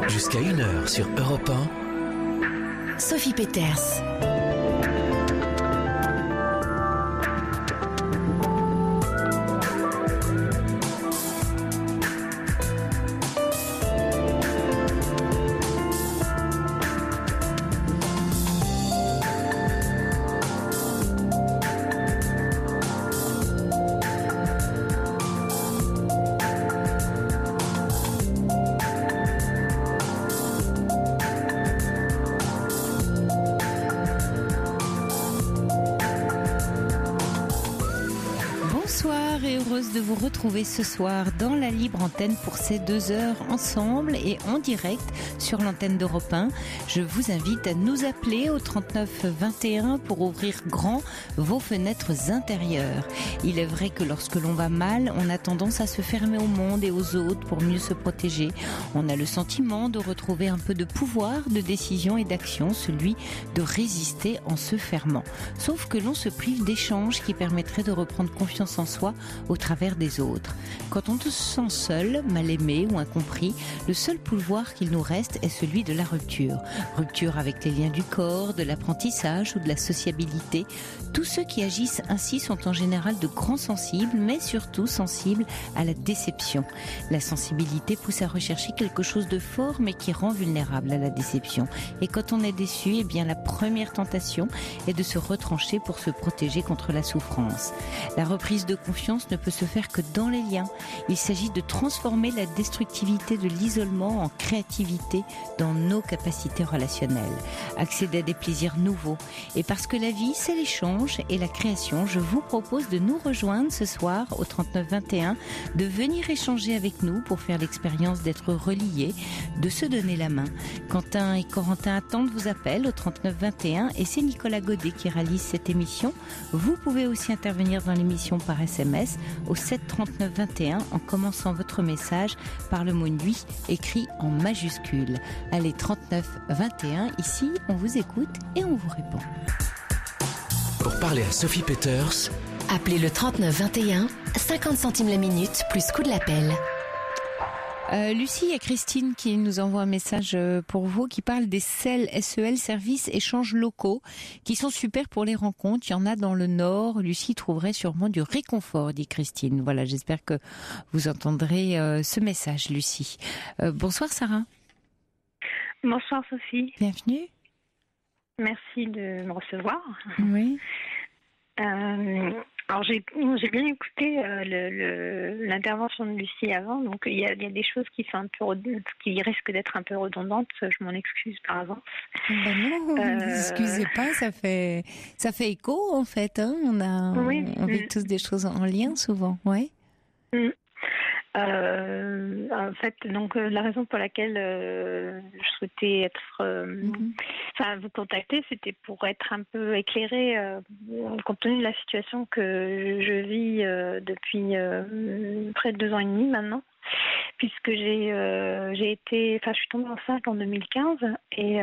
Jusqu'à 1h sur Europe 1. Sophie Peters. De vous retrouver ce soir dans la libre antenne pour ces 2 heures ensemble et en direct sur l'antenne d'Europe 1. Je vous invite à nous appeler au 39 21 pour ouvrir grand vos fenêtres intérieures. Il est vrai que lorsque l'on va mal, on a tendance à se fermer au monde et aux autres pour mieux se protéger. On a le sentiment de retrouver un peu de pouvoir, de décision et d'action, celui de résister en se fermant. Sauf que l'on se prive d'échanges qui permettraient de reprendre confiance en soi au travers des autres. Quand on se sent seul, mal aimé ou incompris, le seul pouvoir qu'il nous reste est celui de la rupture. Rupture avec les liens du corps, de l'apprentissage ou de la sociabilité. Tous ceux qui agissent ainsi sont en général de grands sensibles, mais surtout sensibles à la déception. La sensibilité pousse à rechercher quelque chose de fort, mais qui rend vulnérable à la déception. Et quand on est déçu, eh bien la première tentation est de se retrancher pour se protéger contre la souffrance. La reprise de confiance ne peut se faire que dans les liens. Il s'agit de transformer la destructivité de l'isolement en créativité dans nos capacités relationnelles. Accéder à des plaisirs nouveaux. Et parce que la vie, c'est l'échange et la création, je vous propose de nous rejoindre ce soir au 39 21, de venir échanger avec nous pour faire l'expérience d'être reliés, de se donner la main. Quentin et Corentin attendent vos appels au 39 21 et c'est Nicolas Godet qui réalise cette émission. Vous pouvez aussi intervenir dans l'émission par SMS au 7 39 21 en commençant votre message par le mot nuit écrit en majuscule. Allez, 39 21, ici on vous écoute et on vous répond. Pour parler à Sophie Peters, appelez le 39 21, 50 centimes la minute plus coût de l'appel. Lucie et Christine qui nous envoient un message pour vous, qui parle des SEL, services échanges locaux, qui sont super pour les rencontres. Il y en a dans le Nord. Lucie trouverait sûrement du réconfort, dit Christine. Voilà, j'espère que vous entendrez ce message, Lucie. Bonsoir Sarah. Bonsoir Sophie. Bienvenue. Merci de me recevoir. Oui. Alors j'ai bien écouté l'intervention de Lucie avant, donc il y a des choses qui qui risquent d'être un peu redondantes. Je m'en excuse par avance. Ben non, ne vous excusez pas, ça fait écho en fait. Hein, on vit tous des choses en lien souvent, ouais. En fait, donc la raison pour laquelle je souhaitais vous contacter, c'était pour être un peu éclairée compte tenu de la situation que je vis depuis près de 2 ans et demi maintenant, puisque je suis tombée enceinte en 2015 et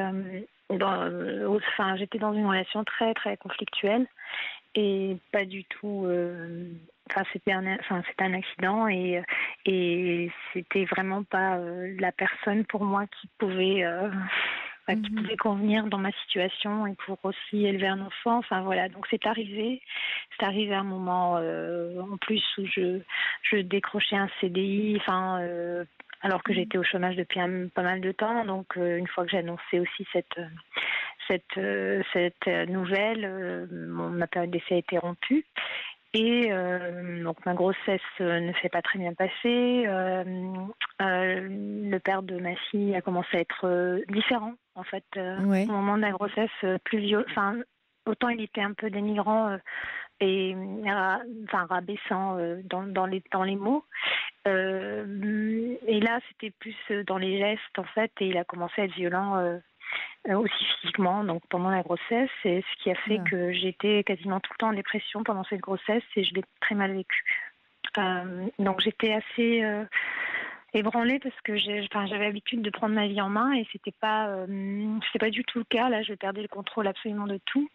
j'étais dans une relation très très conflictuelle et pas du tout. C'était un accident et c'était vraiment pas la personne pour moi qui pouvait convenir dans ma situation et pour aussi élever un enfant. Enfin voilà, donc c'est arrivé à un moment en plus où je décrochais un CDI. Alors que j'étais au chômage depuis pas mal de temps. Donc une fois que j'ai annoncé aussi cette nouvelle, ma période d'essai a été rompue. Et donc ma grossesse ne s'est pas très bien passée. Le père de ma fille a commencé à être différent en fait au moment de la grossesse, plus violent. Autant il était un peu dénigrant et rabaissant dans les mots. Et là c'était plus dans les gestes en fait, et il a commencé à être violent. Aussi physiquement, donc pendant la grossesse, et ce qui a fait que j'étais quasiment tout le temps en dépression pendant cette grossesse et je l'ai très mal vécu. Donc j'étais assez ébranlée parce que j'avais l'habitude de prendre ma vie en main et c'était pas du tout le cas. Là, je perdais le contrôle absolument de tout.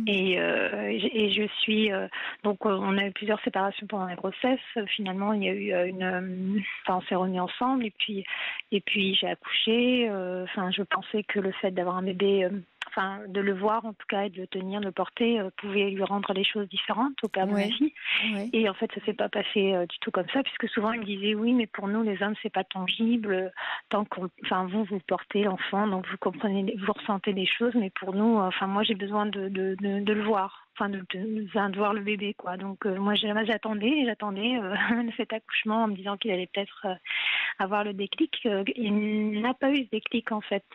Et je suis donc on a eu plusieurs séparations pendant la grossesse. Finalement, il y a eu on s'est remis ensemble et puis j'ai accouché. Je pensais que le fait d'avoir un bébé, de le voir en tout cas et de le tenir, de le porter, pouvait lui rendre les choses différentes au père de ma fille. Et en fait, ça s'est pas passé du tout comme ça, puisque souvent il me disait oui, mais pour nous les hommes c'est pas tangible. Tant vous portez l'enfant, donc vous comprenez, vous ressentez des choses, mais pour nous, moi j'ai besoin de le voir, de voir le bébé, quoi. Donc moi j'attendais cet accouchement en me disant qu'il allait peut-être avoir le déclic. Il n'a pas eu ce déclic en fait,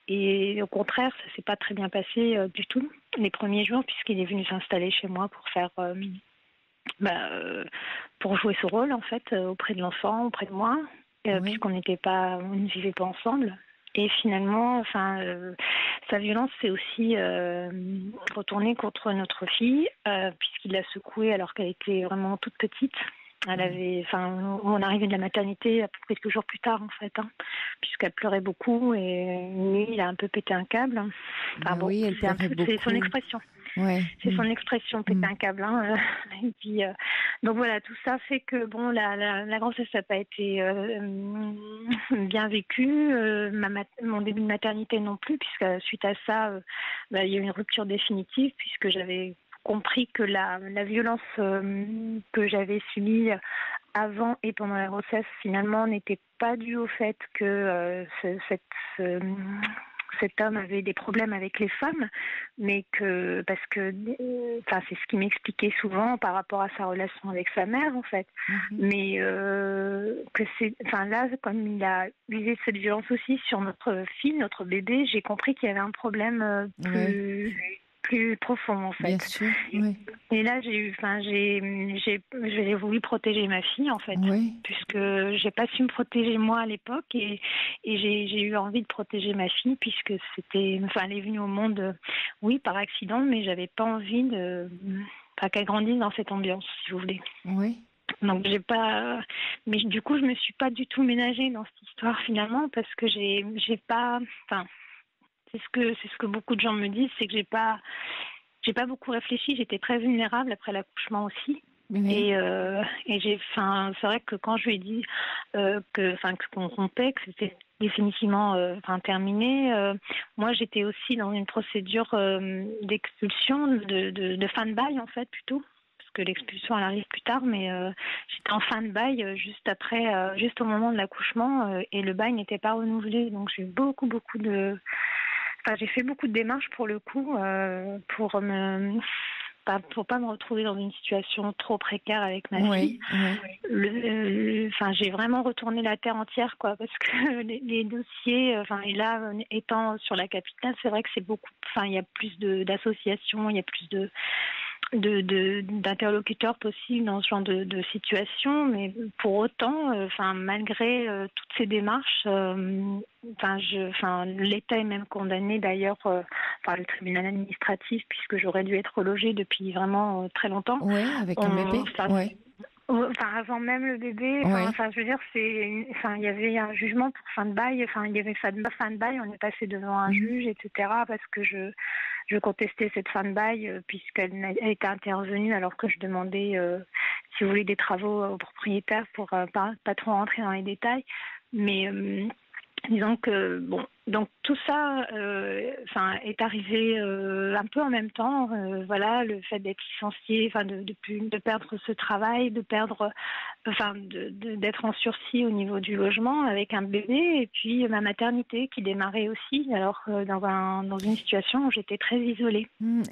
et au contraire, ça s'est pas très bien passé du tout les premiers jours, puisqu'il est venu s'installer chez moi pour faire pour jouer ce rôle en fait auprès de l'enfant, auprès de moi, puisqu'on ne vivait pas ensemble. Et finalement, sa violence s'est aussi retournée contre notre fille, puisqu'il l'a secouée alors qu'elle était vraiment toute petite. Elle avait, on arrivait de la maternité quelques jours plus tard en fait, puisqu'elle pleurait beaucoup et lui, il a un peu pété un câble. Oui, elle pleurait beaucoup. C'est son expression. Ouais. C'est son expression, péter un câble. Et puis, donc voilà, tout ça fait que la grossesse n'a pas été bien vécue. Mon début de maternité non plus, puisque suite à ça, il y a eu une rupture définitive, puisque j'avais compris que la violence que j'avais subie avant et pendant la grossesse, finalement, n'était pas due au fait que cet homme avait des problèmes avec les femmes, mais parce que c'est ce qu'il m'expliquait souvent par rapport à sa relation avec sa mère, en fait. Mais là, comme il a usé cette violence aussi sur notre fille, notre bébé, j'ai compris qu'il y avait un problème plus profond en fait. Bien sûr, oui. Et là j'ai voulu protéger ma fille en fait, puisque j'ai pas su me protéger moi à l'époque et j'ai eu envie de protéger ma fille, puisque elle est venue au monde par accident, mais j'avais pas envie qu'elle grandisse dans cette ambiance, si vous voulez. Oui. Donc mais du coup je me suis pas du tout ménagée dans cette histoire finalement, parce que j'ai pas, c'est ce que beaucoup de gens me disent, c'est que j'ai pas beaucoup réfléchi. J'étais très vulnérable après l'accouchement aussi. Et c'est vrai que quand je lui ai dit qu'on rompait, que c'était définitivement terminé, moi j'étais aussi dans une procédure d'expulsion, de fin de bail en fait plutôt, parce que l'expulsion elle arrive plus tard, mais j'étais en fin de bail juste après, juste au moment de l'accouchement, et le bail n'était pas renouvelé. Donc j'ai eu j'ai fait beaucoup de démarches pour le coup, pour pas me retrouver dans une situation trop précaire avec ma fille. J'ai vraiment retourné la terre entière, quoi, parce que les dossiers, et là, étant sur la capitale, c'est vrai que c'est beaucoup. Il y a plus d'associations, il y a plus d'interlocuteurs possibles dans ce genre de situation, mais pour autant, malgré toutes ces démarches, l'État est même condamné d'ailleurs par le tribunal administratif, puisque j'aurais dû être logée depuis vraiment très longtemps. Oui, avec un bébé. Avant même le bébé, je veux dire, il y avait un jugement pour fin de bail, il y avait fin de bail, on est passé devant un juge, etc., parce que je contestais cette fin de bail, puisqu'elle était intervenue alors que je demandais, si vous voulez, des travaux au propriétaire, pour pas trop rentrer dans les détails. Mais disons que donc tout ça est arrivé un peu en même temps. Le fait d'être licenciée, de perdre ce travail, de perdre, d'être en sursis au niveau du logement avec un bébé, et puis ma maternité qui démarrait aussi, alors dans une situation où j'étais très isolée.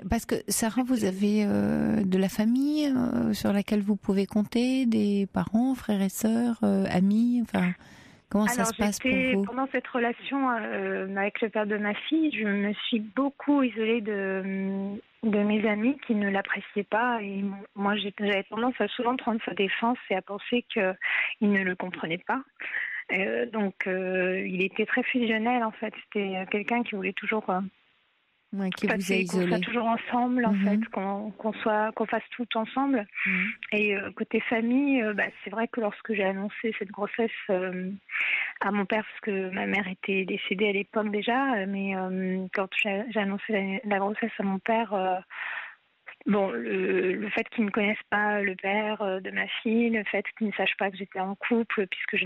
Parce que Sarah, vous avez de la famille sur laquelle vous pouvez compter, des parents, frères et sœurs, amis, comment ça se passe pour vous? Pendant cette relation avec le père de ma fille, je me suis beaucoup isolée de mes amis qui ne l'appréciaient pas. Et moi, j'avais tendance à souvent prendre sa défense et à penser qu'ils ne le comprenaient pas. Il était très fusionnel, en fait. C'était quelqu'un qui voulait toujours... qui vous a isolé. Qu'on soit toujours ensemble, en fait, qu'on fasse tout ensemble. Et côté famille, c'est vrai que lorsque j'ai annoncé cette grossesse à mon père parce que ma mère était décédée à l'époque déjà, mais quand j'ai annoncé la grossesse à mon père, bon, le fait qu'ils ne connaissent pas le père de ma fille, le fait qu'ils ne sachent pas que j'étais en couple, puisque je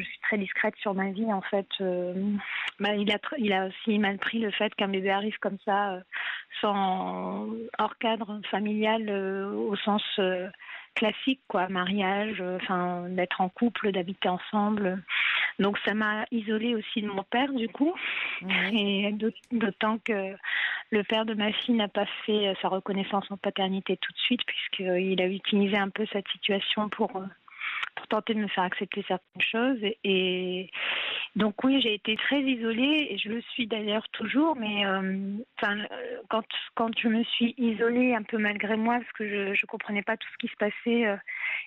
suis très discrète sur ma vie en fait. Il a aussi mal pris le fait qu'un bébé arrive comme ça, hors cadre familial au sens classique, quoi, mariage, d'être en couple, d'habiter ensemble. Donc ça m'a isolée aussi de mon père du coup, et d'autant que le père de ma fille n'a pas fait sa reconnaissance en paternité tout de suite, puisqu'il a utilisé un peu cette situation pour tenter de me faire accepter certaines choses. Et donc oui, j'ai été très isolée, et je le suis d'ailleurs toujours, mais quand je me suis isolée un peu malgré moi, parce que je ne comprenais pas tout ce qui se passait,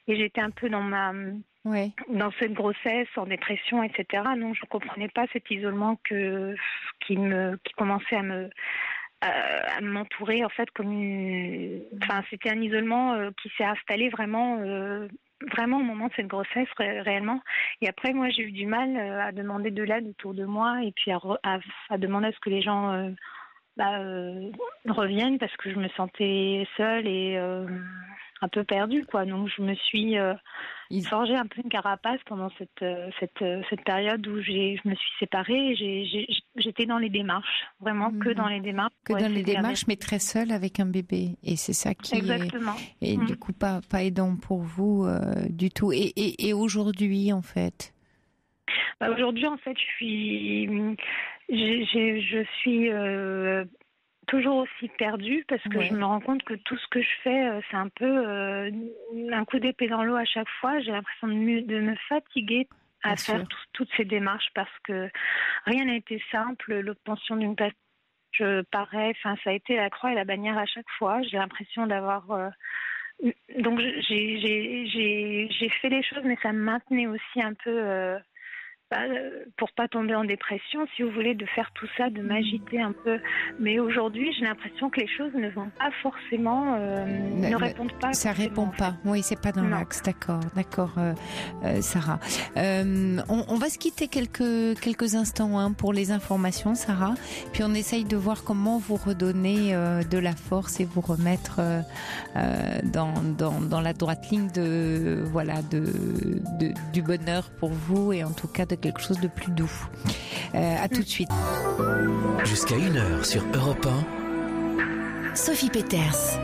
et j'étais un peu dans cette grossesse, en dépression, etc. Donc je ne comprenais pas cet isolement qui commençait à m'entourer en fait c'était un isolement qui s'est installé vraiment au moment de cette grossesse réellement. Et après moi j'ai eu du mal à demander de l'aide autour de moi, et puis à demander à ce que les gens reviennent, parce que je me sentais seule et un peu perdue, quoi. Donc je me suis forgé un peu une carapace pendant cette période où je me suis séparée, et j'étais dans les démarches, vraiment que dans les démarches. Que dans les démarches, mais très seule avec un bébé. Et c'est ça qui Exactement. est du coup pas aidant pour vous du tout. Et aujourd'hui, en fait aujourd'hui, en fait, je suis toujours aussi perdue, parce que je me rends compte que tout ce que je fais, c'est un peu un coup d'épée dans l'eau à chaque fois. J'ai l'impression de me fatiguer à faire toutes ces démarches, parce que rien n'a été simple. L'obtention d'une place, ça a été la croix et la bannière à chaque fois. J'ai l'impression d'avoir... donc j'ai fait les choses, mais ça me maintenait aussi un peu... pour pas tomber en dépression, si vous voulez, de faire tout ça, de m'agiter un peu. Mais aujourd'hui, j'ai l'impression que les choses ne vont pas forcément, ne répondent pas. Ça répond pas. Oui, c'est pas dans l'axe. D'accord, Sarah. On va se quitter quelques instants pour les informations, Sarah. Puis on essaye de voir comment vous redonner de la force et vous remettre dans la droite ligne du bonheur pour vous, et en tout cas de quelque chose de plus doux. À tout de suite. Jusqu'à 1h sur Europe 1. Sophie Peters.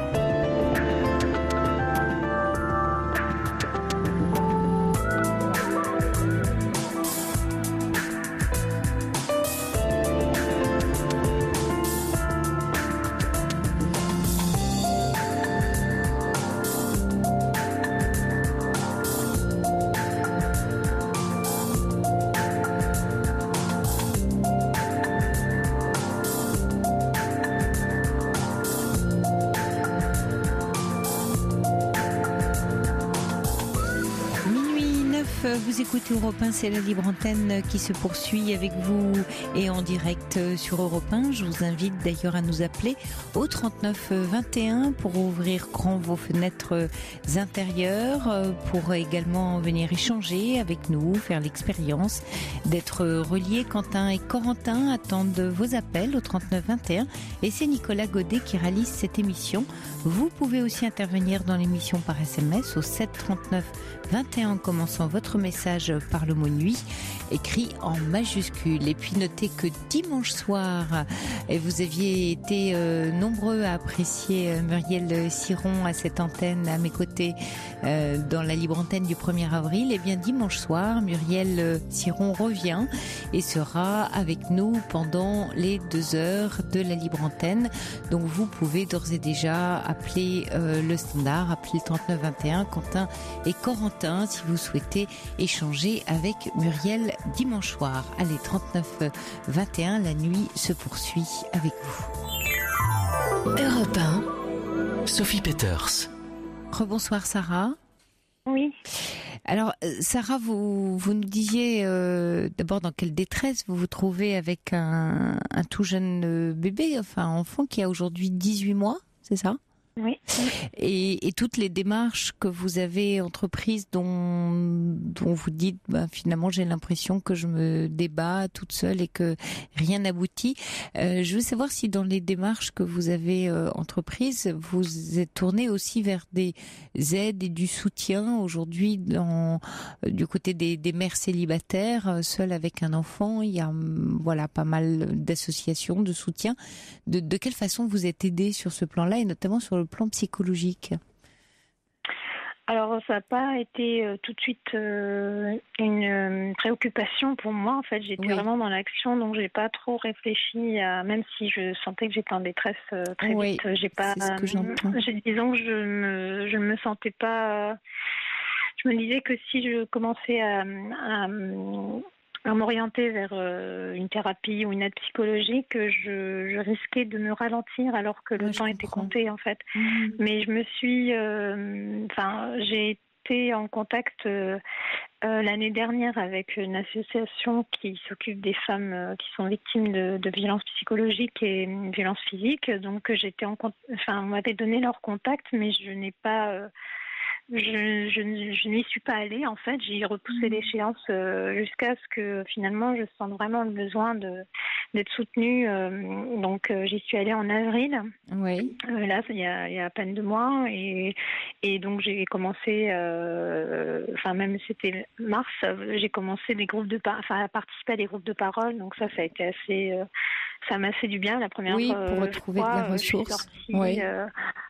Vous écoutez Europe 1, c'est la libre antenne qui se poursuit avec vous et en direct sur Europe 1. Je vous invite d'ailleurs à nous appeler au 39 21 pour ouvrir grand vos fenêtres intérieures, pour également venir échanger avec nous, faire l'expérience d'être reliés. Quentin et Corentin attendent vos appels au 39 21, et c'est Nicolas Godet qui réalise cette émission. Vous pouvez aussi intervenir dans l'émission par SMS au 7 39 21 en commençant votre message par le mot nuit, écrit en majuscule. Et puis notez que dimanche soir, et vous aviez été nombreux à apprécier Muriel Siron à cette antenne à mes côtés dans la libre antenne du 1er avril. Et bien dimanche soir, Muriel Siron revient et sera avec nous pendant les 2 heures de la libre antenne. Donc vous pouvez d'ores et déjà appeler le standard, appeler le 39 21, Quentin et Corentin, si vous souhaitez échanger avec Muriel dimanche soir. Allez, 39 21, la nuit se poursuit avec vous. Europe 1. Sophie Peters. Rebonsoir Sarah. Oui. Alors Sarah, vous nous disiez d'abord dans quelle détresse vous vous trouvez avec un tout jeune bébé, enfin enfant qui a aujourd'hui 18 mois, c'est ça ? Oui. Et toutes les démarches que vous avez entreprises dont vous dites finalement j'ai l'impression que je me débat toute seule et que rien n'aboutit. Je veux savoir si dans les démarches que vous avez entreprises, vous êtes tourné aussi vers des aides et du soutien aujourd'hui du côté des mères célibataires, seules avec un enfant. Il y a pas mal d'associations de soutien. De quelle façon vous êtes aidée sur ce plan-là et notamment sur le plan psychologique? Alors, ça n'a pas été tout de suite une préoccupation pour moi. En fait, j'étais vraiment dans l'action, donc j'ai pas trop réfléchi même si je sentais que j'étais en détresse très vite. J'ai pas, c'est ce que j'entends. Disons que je me sentais pas. Je me disais que si je commençais à m'orienter vers une thérapie ou une aide psychologique, je risquais de me ralentir alors que le temps était compté en fait. Mais je me suis, j'ai été en contact l'année dernière avec une association qui s'occupe des femmes qui sont victimes de violences psychologiques et violences physiques. Donc j'étais on m'avait donné leur contact, mais je n'ai pas je n'y suis pas allée en fait, j'ai repoussé l'échéance jusqu'à ce que finalement je sente vraiment le besoin d'être soutenue. Donc j'y suis allée en avril. Oui. Là, il y a à peine 2 mois et donc j'ai commencé, même c'était mars, j'ai commencé à participer à des groupes de parole. Donc ça a été assez, ça m'a fait du bien la première fois. Pour retrouver de la ressource.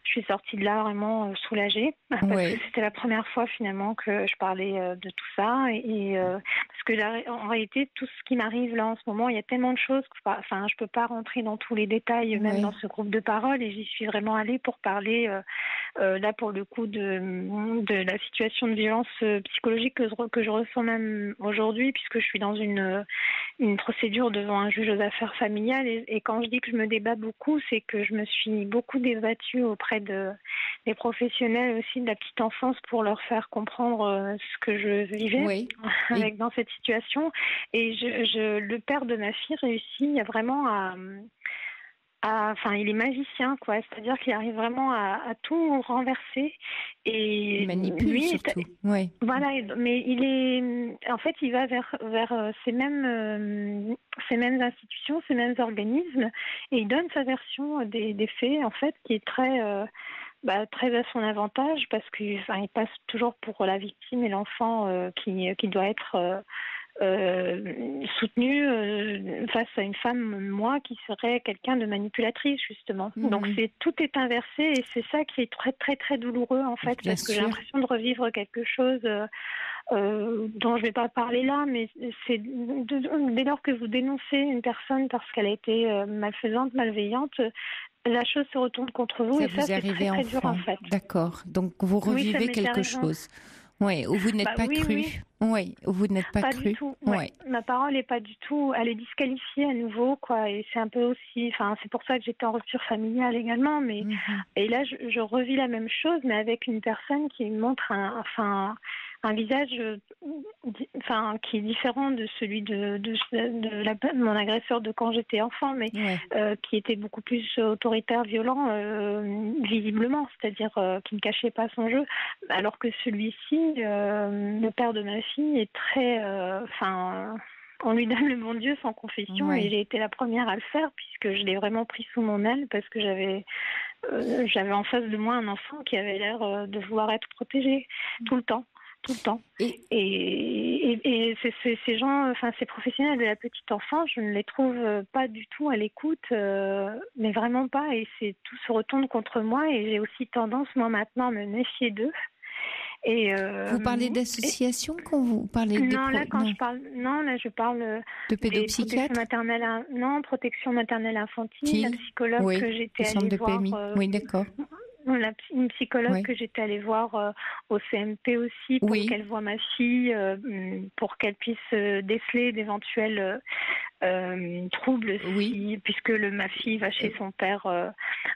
Je suis sortie de là vraiment soulagée parce que c'était la première fois finalement que je parlais de tout ça et parce que là, en réalité tout ce qui m'arrive là en ce moment, il y a tellement de choses que je peux pas rentrer dans tous les détails même dans ce groupe de parole et j'y suis vraiment allée pour parler là pour le coup de la situation de violence psychologique que je ressens même aujourd'hui puisque je suis dans une procédure devant un juge aux affaires familiales et quand je dis que je me débat beaucoup, c'est que je me suis beaucoup débattue auprès des professionnels aussi de la petite enfance pour leur faire comprendre ce que je vivais dans cette situation. Et le père de ma fille réussit vraiment il est magicien, quoi. C'est-à-dire qu'il arrive vraiment à tout renverser et il manipule surtout. Voilà, mais il va vers ces mêmes institutions, ces mêmes organismes, et il donne sa version des faits, en fait, qui est très très à son avantage parce qu'il passe toujours pour la victime et l'enfant qui doit être soutenue face à une femme, moi, qui serait quelqu'un de manipulatrice, justement. Donc tout est inversé et c'est ça qui est très, très, très douloureux, en fait, parce que j'ai l'impression de revivre quelque chose dont je ne vais pas parler là, mais c'est dès lors que vous dénoncez une personne parce qu'elle a été malfaisante, malveillante, la chose se retourne contre vous et ça, c'est très, très dur, en fait. D'accord. Donc vous revivez quelque chose. Oui, où vous n'êtes pas cru. Oui, où vous n'êtes pas cru. Du tout. Ma parole est pas du tout. Elle est disqualifiée à nouveau, quoi. Et c'est un peu aussi. C'est pour ça que j'étais en rupture familiale également. Mais et là, je revis la même chose, mais avec une personne qui me montre un visage, qui est différent de celui de mon agresseur de quand j'étais enfant, mais qui était beaucoup plus autoritaire, violent, visiblement, c'est-à-dire qui ne cachait pas son jeu, alors que celui-ci, le père de ma fille, est très, on lui donne le bon Dieu sans confession, et j'ai été la première à le faire puisque je l'ai vraiment pris sous mon aile parce que j'avais en face de moi un enfant qui avait l'air de vouloir être protégé tout le temps. Et ces gens, ces professionnels de la petite enfance, je ne les trouve pas du tout à l'écoute, mais vraiment pas. Et tout se retourne contre moi. Et j'ai aussi tendance, moi, maintenant, à me méfier d'eux. Et vous parlez d'association quand vous parlez je parle de pédopsychiatre, protection maternelle infantile, la psychologue que j'étais allée voir. D'accord. Une psychologue que j'étais allée voir au CMP aussi pour qu'elle voie ma fille, pour qu'elle puisse déceler d'éventuels trouble puisque ma fille va chez son père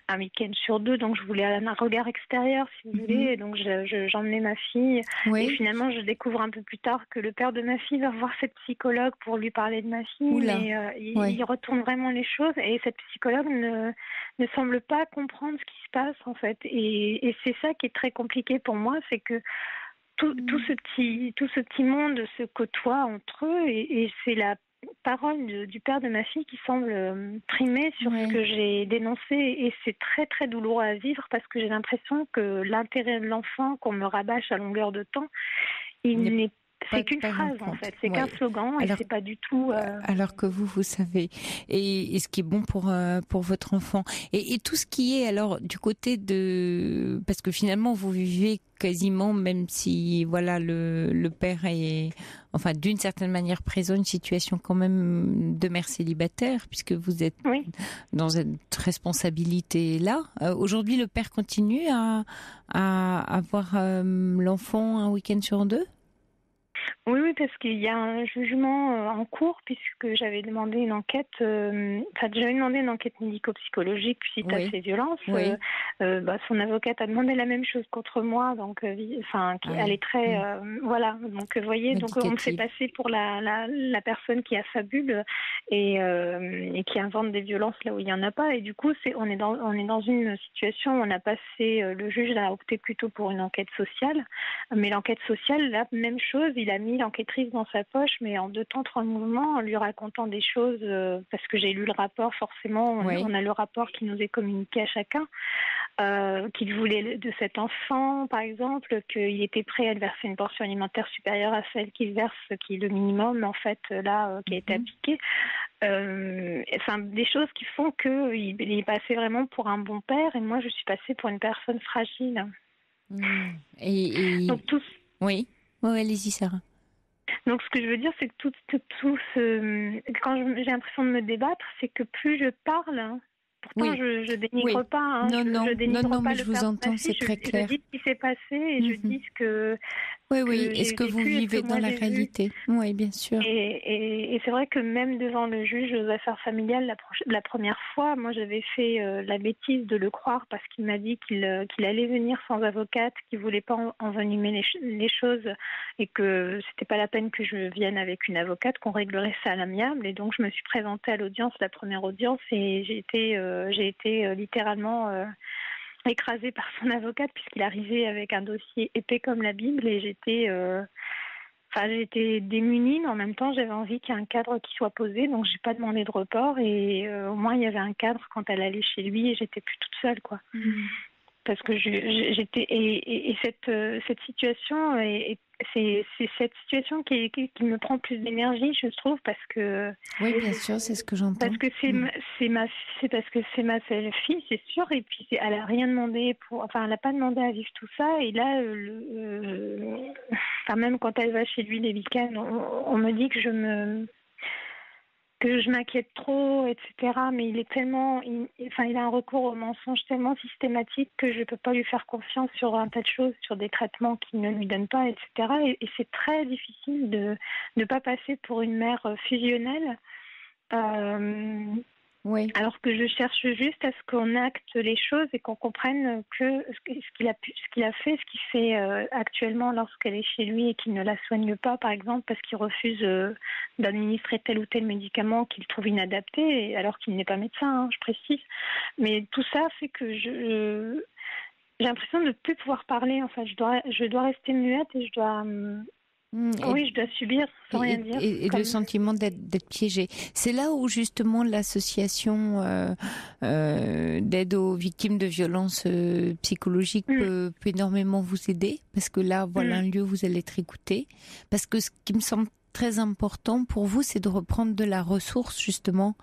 un week-end sur 2, donc je voulais un regard extérieur, si vous voulez, et donc j'emmenais ma fille, et finalement je découvre un peu plus tard que le père de ma fille va voir cette psychologue pour lui parler de ma fille, mais il retourne vraiment les choses, et cette psychologue ne semble pas comprendre ce qui se passe en fait, et c'est ça qui est très compliqué pour moi, c'est que tout ce petit monde se côtoie entre eux, et c'est la parole du père de ma fille qui semble primer sur ce que j'ai dénoncé, et c'est très très douloureux à vivre parce que j'ai l'impression que l'intérêt de l'enfant qu'on me rabâche à longueur de temps, c'est qu'une phrase en fait, c'est qu'un slogan, et c'est pas du tout. Alors que vous savez, et ce qui est bon pour votre enfant, et tout ce qui est alors du côté de, parce que finalement vous vivez quasiment, même si voilà le père est, enfin d'une certaine manière présent, une situation quand même de mère célibataire puisque vous êtes dans cette responsabilité là. Aujourd'hui, le père continue à avoir l'enfant un week-end sur 2. Oui, parce qu'il y a un jugement en cours, puisque j'avais demandé une enquête, j'avais demandé une enquête médico-psychologique suite à ces violences. Son avocate a demandé la même chose contre moi, donc elle est très, donc vous voyez, donc on me fait passer pour la personne qui affabule et qui invente des violences là où il y en a pas, et du coup on est dans une situation où on a passé, le juge a opté plutôt pour une enquête sociale, mais l'enquête sociale, la même chose, il a mis l'enquêtrice dans sa poche, mais en 2 temps 3 mouvements, en lui racontant des choses, parce que j'ai lu le rapport, forcément, on a le rapport qui nous est communiqué à chacun, qu'il voulait de cet enfant, par exemple, qu'il était prêt à verser une portion alimentaire supérieure à celle qu'il verse, qui est le minimum, en fait, là, qui a été appliqué. Des choses qui font qu'il est passé vraiment pour un bon père, et moi, je suis passée pour une personne fragile. Donc, Oui, allez-y, Sarah. Donc, ce que je veux dire, c'est que quand j'ai l'impression de me débattre, c'est que plus je parle, pourtant je dénigre pas, je dénigre pas mais je vous entends, c'est très clair. Je dis ce qui s'est passé, et je dis ce que... est-ce que vous vivez dans la réalité? Oui, bien sûr. Et c'est vrai que même devant le juge aux affaires familiales, la première fois, moi j'avais fait la bêtise de le croire parce qu'il m'a dit qu'il allait venir sans avocate, qu'il voulait pas envenimer les choses, et que c'était pas la peine que je vienne avec une avocate, qu'on réglerait ça à l'amiable. Et donc je me suis présentée à l'audience, la première audience, et j'ai été littéralement écrasée par son avocate, puisqu'il arrivait avec un dossier épais comme la Bible, et j'étais démunie, mais en même temps j'avais envie qu'il y ait un cadre qui soit posé, donc j'ai pas demandé de report, et au moins il y avait un cadre quand elle allait chez lui, et j'étais plus toute seule, quoi. Parce que cette situation, c'est cette situation qui me prend plus d'énergie, je trouve, parce que... Oui, bien sûr, c'est ce que j'entends. Parce que c'est ma seule fille, c'est sûr, et puis elle a rien demandé elle n'a pas demandé à vivre tout ça, et là, même quand elle va chez lui les week-ends, on me dit que je m'inquiète trop, etc. Mais il est tellement, il a un recours au mensonge tellement systématique que je ne peux pas lui faire confiance sur un tas de choses, sur des traitements qu'il ne lui donne pas, etc. Et c'est très difficile de ne pas passer pour une mère fusionnelle. Alors que je cherche juste à ce qu'on acte les choses et qu'on comprenne que ce qu'il a fait, ce qu'il fait actuellement lorsqu'elle est chez lui et qu'il ne la soigne pas, par exemple, parce qu'il refuse d'administrer tel ou tel médicament qu'il trouve inadapté, alors qu'il n'est pas médecin, je précise. Mais tout ça fait que j'ai l'impression de ne plus pouvoir parler. Enfin, je dois rester muette, et je dois... je dois subir sans rien dire. Et le sentiment d'être piégée. C'est là où justement l'association d'aide aux victimes de violences psychologiques peut énormément vous aider, parce que là, voilà un lieu où vous allez être écouté. Parce que ce qui me semble très important pour vous, c'est de reprendre de la ressource justement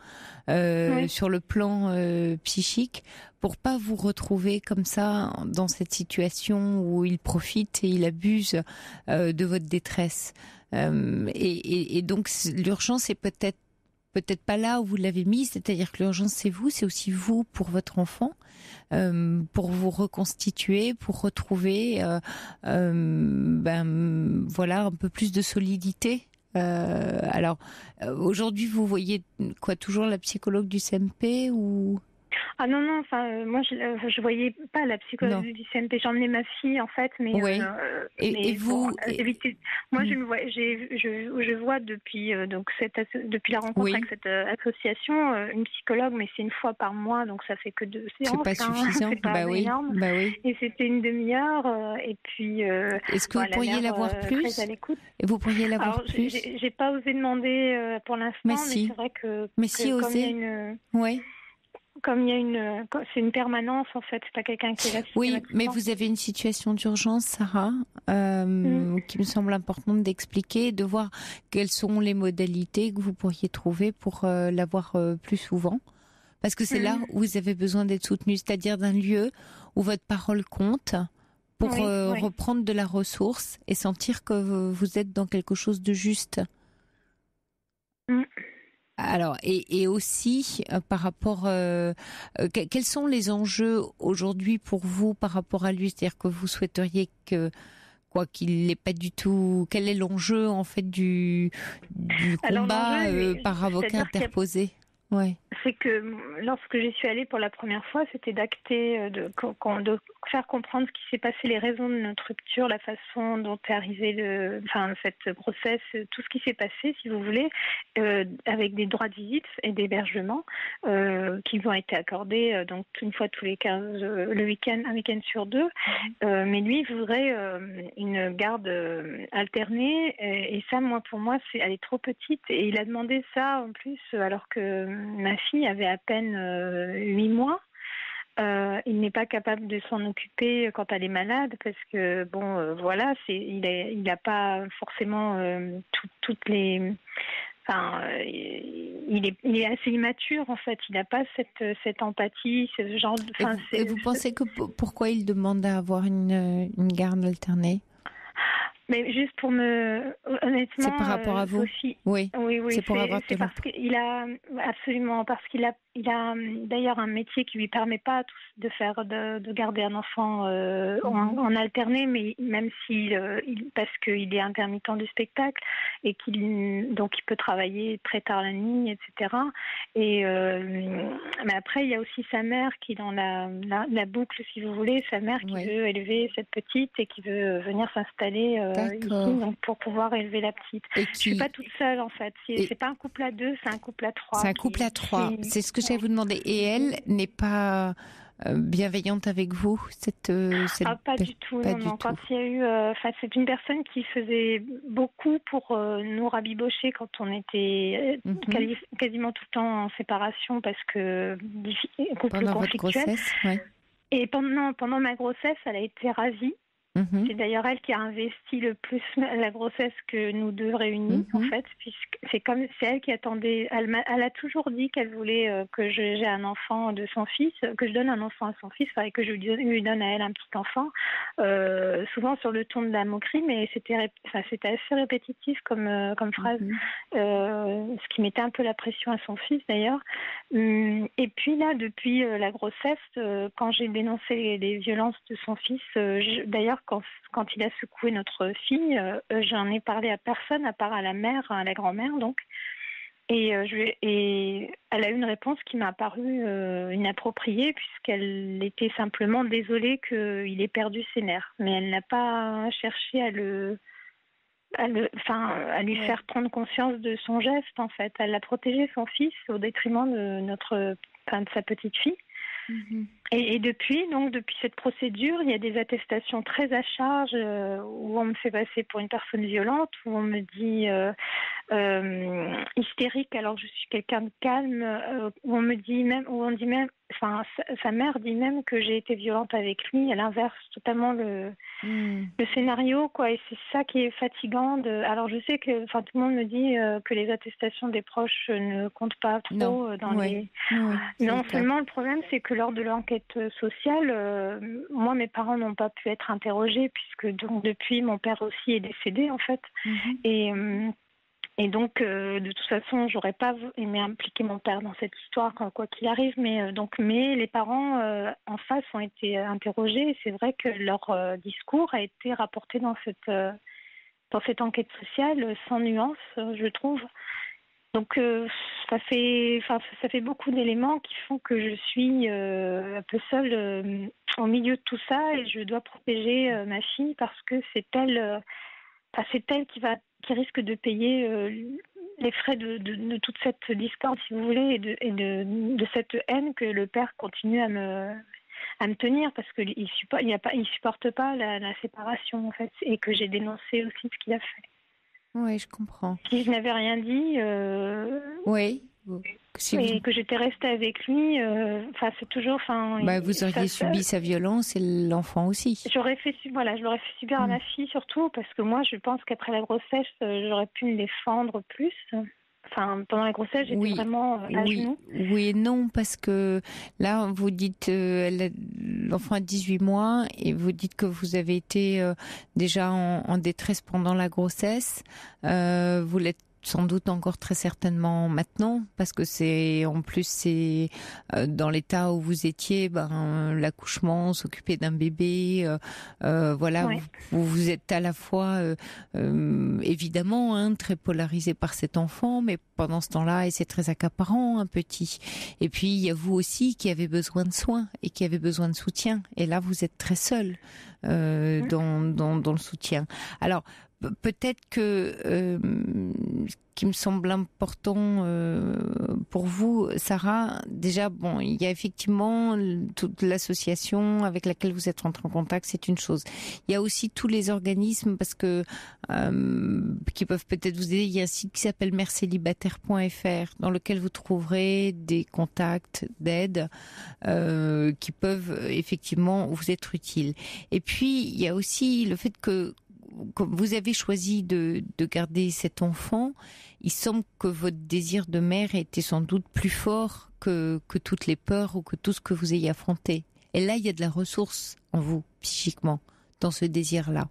sur le plan psychique, pour pas vous retrouver comme ça dans cette situation où il profite et il abuse de votre détresse. Et donc l'urgence est peut-être pas là où vous l'avez mis, c'est-à-dire que l'urgence c'est vous, c'est aussi vous pour votre enfant, pour vous reconstituer, pour retrouver voilà un peu plus de solidité Aujourd'hui, vous voyez quoi, toujours la psychologue du CMP ou... Ah non, moi je voyais pas la psychologue du CMP, j'emmenais ma fille en fait, mais, oui. Et vous moi je vois depuis depuis la rencontre avec cette association une psychologue, mais c'est une fois par mois, donc ça fait que 2 séances. C'est pas suffisant, c'est pas énorme. Oui. Et c'était une demi-heure, et puis est-ce que vous pourriez l'avoir plus? Et vous pourriez l'avoir plus? J'ai pas osé demander pour l'instant, mais c'est vrai que si comme osé. il y a une... Oui. Comme c'est une permanence en fait, c'est pas quelqu'un qui est là. Oui, mais vous avez une situation d'urgence, Sarah, qui me semble importante d'expliquer, de voir quelles sont les modalités que vous pourriez trouver pour l'avoir plus souvent. Parce que c'est là où vous avez besoin d'être soutenu, c'est-à-dire d'un lieu où votre parole compte pour reprendre de la ressource et sentir que vous êtes dans quelque chose de juste. Alors, et aussi par rapport, quels sont les enjeux aujourd'hui pour vous par rapport à lui? C'est-à-dire que vous souhaiteriez qu'il n'ait pas du tout. Quel est l'enjeu en fait du combat par avocat interposé? Ouais. C'est que lorsque j'y suis allée pour la première fois, c'était d'acter, de faire comprendre ce qui s'est passé, les raisons de notre rupture, la façon dont est arrivée cette grossesse, tout ce qui s'est passé, si vous voulez, avec des droits de visite et d'hébergement qui vont être accordés donc une fois tous les 15, un week-end sur 2. Mais lui, il voudrait une garde alternée et ça, pour moi, elle est trop petite et il a demandé ça en plus alors que ma fille avait à peine 8 mois. Il n'est pas capable de s'en occuper quand elle est malade parce que il n'a pas forcément toutes les. Il est assez immature en fait. Il n'a pas cette empathie, ce genre de. Et vous pensez que pourquoi il demande à avoir une garde alternée? Mais juste pour honnêtement, c'est par rapport à vous. Sophie, oui, c'est pour avoir c'est parce qu'il a absolument, parce qu'il a d'ailleurs un métier qui lui permet pas de garder un enfant en alterné, mais même parce qu'il est intermittent du spectacle et donc il peut travailler très tard la nuit, etc. Et mais après il y a aussi sa mère qui est dans la boucle, si vous voulez, sa mère qui veut élever cette petite et qui veut venir s'installer ici, donc pour pouvoir élever la petite. Je suis pas toute seule en fait. C'est pas un couple à 2, c'est un couple à 3. C'est un couple à 3. C'est ce que j'allais vous demander. Et elle n'est pas bienveillante avec vous, pas du tout. Non. Quand il y a eu, c'est une personne qui faisait beaucoup pour nous rabibocher quand on était quasiment tout le temps en séparation parce que couple pendant conflictuel. Votre grossesse, Et pendant ma grossesse, elle a été ravie. C'est d'ailleurs elle qui a investi le plus la grossesse que nous deux réunis, en fait, puisque c'est elle qui attendait. Elle a toujours dit qu'elle voulait que j'ai un enfant de son fils, que je donne un enfant à son fils, et que je lui donne à elle un petit enfant. Souvent sur le ton de la moquerie, mais c'était assez répétitif comme phrase, ce qui mettait un peu la pression à son fils d'ailleurs. Et puis là, depuis la grossesse, quand j'ai dénoncé les violences de son fils, d'ailleurs quand il a secoué notre fille, j'en ai parlé à personne à part à la mère, à la grand-mère donc. Et elle a eu une réponse qui m'a paru inappropriée puisqu'elle était simplement désolée qu'il ait perdu ses nerfs. Mais elle n'a pas cherché à lui faire prendre conscience de son geste en fait. Elle a protégé son fils au détriment de sa petite fille. Et depuis cette procédure, il y a des attestations très à charge où on me fait passer pour une personne violente, où on me dit hystérique alors que je suis quelqu'un de calme, où on dit même, sa mère dit même que j'ai été violente avec lui, à l'inverse totalement le scénario quoi. Et c'est ça qui est fatigant. Alors je sais que, tout le monde me dit que les attestations des proches ne comptent pas trop Non, seulement le problème c'est que lors de l'enquête sociale, moi mes parents n'ont pas pu être interrogés puisque donc depuis mon père aussi est décédé en fait. Et donc, de toute façon, j'aurais pas aimé impliquer mon père dans cette histoire, quoi qu'il arrive. Mais les parents en face ont été interrogés. Et c'est vrai que leur discours a été rapporté dans dans cette enquête sociale sans nuance, je trouve. Donc ça fait beaucoup d'éléments qui font que je suis un peu seule au milieu de tout ça et je dois protéger ma fille parce que c'est elle qui risque de payer les frais de toute cette discorde, si vous voulez, et de cette haine que le père continue à me tenir parce qu'il supporte pas la séparation en fait, et que j'ai dénoncé aussi ce qu'il a fait. Oui, je comprends. Si je n'avais rien dit, oui. Et que j'étais restée avec lui, c'est toujours. Vous auriez subi sa violence et l'enfant aussi. Je l'aurais fait subir à ma fille surtout parce que moi, je pense qu'après la grossesse, j'aurais pu me défendre plus. Pendant la grossesse, j'étais vraiment à genoux. Oui et non, parce que là, vous dites, l'enfant a 18 mois et vous dites que vous avez été déjà en détresse pendant la grossesse. Vous l'êtes sans doute encore très certainement maintenant, parce que c'est dans l'état où vous étiez, l'accouchement, s'occuper d'un bébé, Ouais. vous êtes à la fois évidemment très polarisé par cet enfant, mais pendant ce temps-là, et c'est très accaparant, un petit. Et puis il y a vous aussi qui avez besoin de soins et qui avez besoin de soutien. Et là, vous êtes très seul dans le soutien. Alors peut-être que ce qui me semble important pour vous, Sarah, déjà, il y a effectivement toute l'association avec laquelle vous êtes rentrée en contact, c'est une chose. Il y a aussi tous les organismes, parce que qui peuvent peut-être vous aider. Il y a un site qui s'appelle mercélibataire.fr dans lequel vous trouverez des contacts d'aide qui peuvent effectivement vous être utiles. Et puis, il y a aussi le fait que comme vous avez choisi de garder cet enfant, il semble que votre désir de mère était sans doute plus fort que toutes les peurs ou que tout ce que vous ayez affronté. Et là, il y a de la ressource en vous, psychiquement, dans ce désir-là.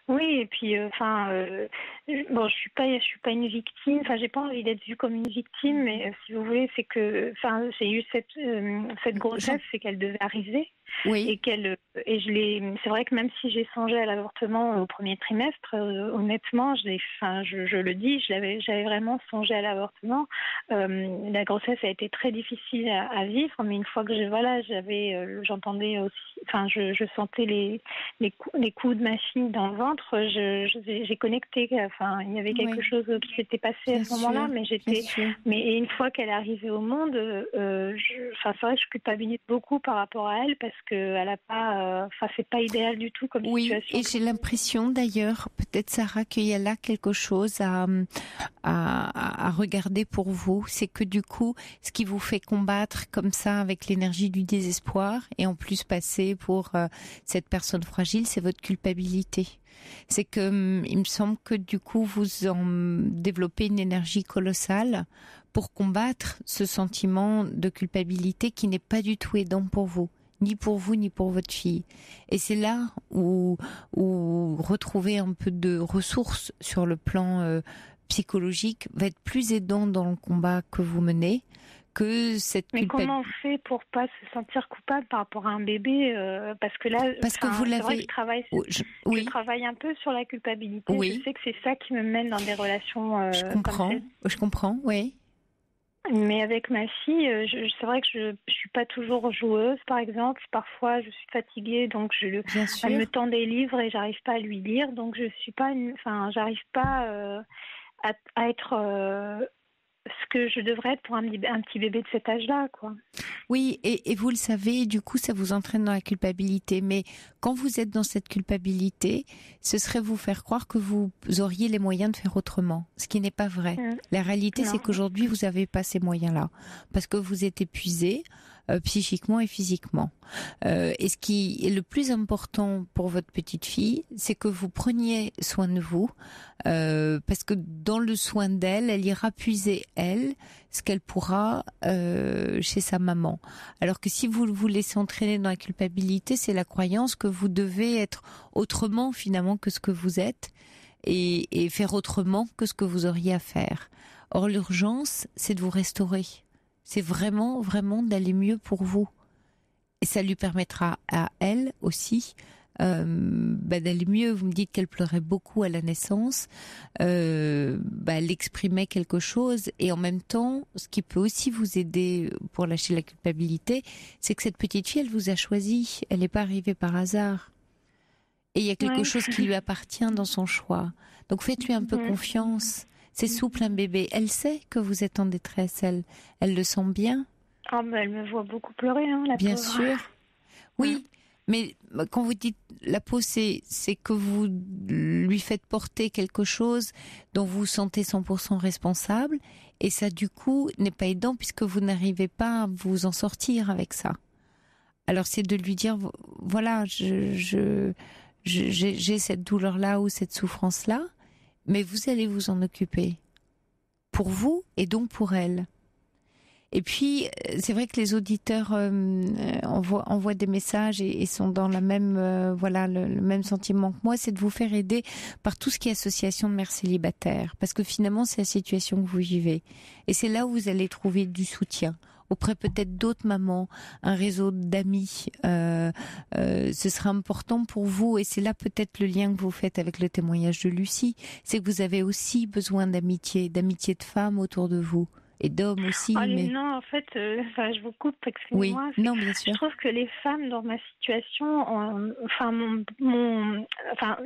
Oui, et puis, je suis pas une victime. J'ai pas envie d'être vue comme une victime, mais si vous voulez, c'est que, j'ai eu cette grossesse, c'est qu'elle devait arriver. Oui. C'est vrai que même si j'ai songé à l'avortement au premier trimestre, honnêtement, je le dis, j'avais vraiment songé à l'avortement. La grossesse a été très difficile à vivre, mais une fois que j'entendais aussi, je sentais les coups de ma fille dans le ventre, j'ai connecté. Il y avait quelque chose qui s'était passé à ce moment-là, mais une fois qu'elle est arrivée au monde, c'est vrai que je culpabilise beaucoup par rapport à elle parce que elle a pas, c'est pas idéal du tout comme situation. Oui, et j'ai l'impression d'ailleurs, peut-être Sarah, qu'il y a là quelque chose à regarder pour vous, c'est que du coup, ce qui vous fait combattre comme ça avec l'énergie du désespoir et en plus passer pour cette personne fragile, c'est votre culpabilité. C'est que il me semble que du coup vous en développez une énergie colossale pour combattre ce sentiment de culpabilité qui n'est pas du tout aidant pour vous, ni pour vous, ni pour votre fille. Et c'est là où retrouver un peu de ressources sur le plan psychologique va être plus aidant dans le combat que vous menez que cette culpabilité. Mais comment on fait pour pas se sentir coupable par rapport à un bébé parce que là, vous l'avez... vrai que je travaille un peu sur la culpabilité. Oui. Je sais que c'est ça qui me mène dans des relations je comprends, oui. Mais avec ma fille, c'est vrai que je suis pas toujours joueuse, par exemple. Parfois, je suis fatiguée, donc elle me tend des livres et j'arrive pas à lui lire. Donc, je suis pas, j'arrive pas à être ce que je devrais être pour un petit bébé de cet âge-là, quoi. Oui, et vous le savez, du coup, ça vous entraîne dans la culpabilité. Mais quand vous êtes dans cette culpabilité, ce serait vous faire croire que vous auriez les moyens de faire autrement, ce qui n'est pas vrai. La réalité, c'est qu'aujourd'hui, vous n'avez pas ces moyens-là, parce que vous êtes épuisé psychiquement et physiquement. Et ce qui est le plus important pour votre petite fille, c'est que vous preniez soin de vous, parce que dans le soin d'elle, elle ira puiser, elle, ce qu'elle pourra chez sa maman. Alors que si vous vous laissez entraîner dans la culpabilité, c'est la croyance que vous devez être autrement finalement que ce que vous êtes et faire autrement que ce que vous auriez à faire. Or, l'urgence, c'est de vous restaurer. C'est vraiment d'aller mieux pour vous. Et ça lui permettra à elle aussi d'aller mieux. Vous me dites qu'elle pleurait beaucoup à la naissance, elle exprimait quelque chose, et en même temps, ce qui peut aussi vous aider pour lâcher la culpabilité, c'est que cette petite fille, elle vous a choisi, elle n'est pas arrivée par hasard. Et il y a quelque chose qui lui appartient dans son choix. Donc faites-lui un peu confiance. C'est souple, un bébé. Elle sait que vous êtes en détresse, elle le sent bien. Elle me voit beaucoup pleurer, la bien pauvre. sûr. Oui, mais quand vous dites la peau, c'est que vous lui faites porter quelque chose dont vous vous sentez 100% responsable, et ça du coup n'est pas aidant puisque vous n'arrivez pas à vous en sortir avec ça. Alors c'est de lui dire, voilà, j'ai cette douleur-là ou cette souffrance-là, mais vous allez vous en occuper. Pour vous et donc pour elle. Et puis, c'est vrai que les auditeurs envoient des messages et sont dans la même, le même sentiment que moi, c'est de vous faire aider par tout ce qui est association de mères célibataires. Parce que finalement, c'est la situation que vous vivez. Et c'est là où vous allez trouver du soutien. Auprès peut-être d'autres mamans, un réseau d'amis, ce sera important pour vous, et c'est là peut-être le lien que vous faites avec le témoignage de Lucie, c'est que vous avez aussi besoin d'amitié de femmes autour de vous. Et d'hommes aussi, mais... Non, en fait, je vous coupe, excusez-moi. Oui, non, bien sûr. Je trouve que les femmes dans ma situation,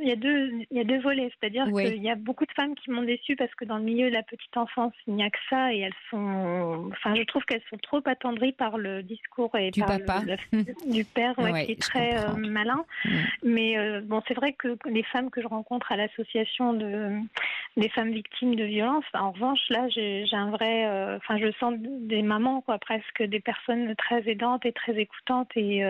il y a deux volets. C'est-à-dire qu'il y a beaucoup de femmes qui m'ont déçue parce que dans le milieu de la petite enfance, il n'y a que ça, et je trouve qu'elles sont trop attendries par le discours et du papa, du père, qui est très malin. Mais c'est vrai que les femmes que je rencontre à l'association des femmes victimes de violences, en revanche, là, j'ai un vrai... je sens des mamans, presque des personnes très aidantes et très écoutantes, et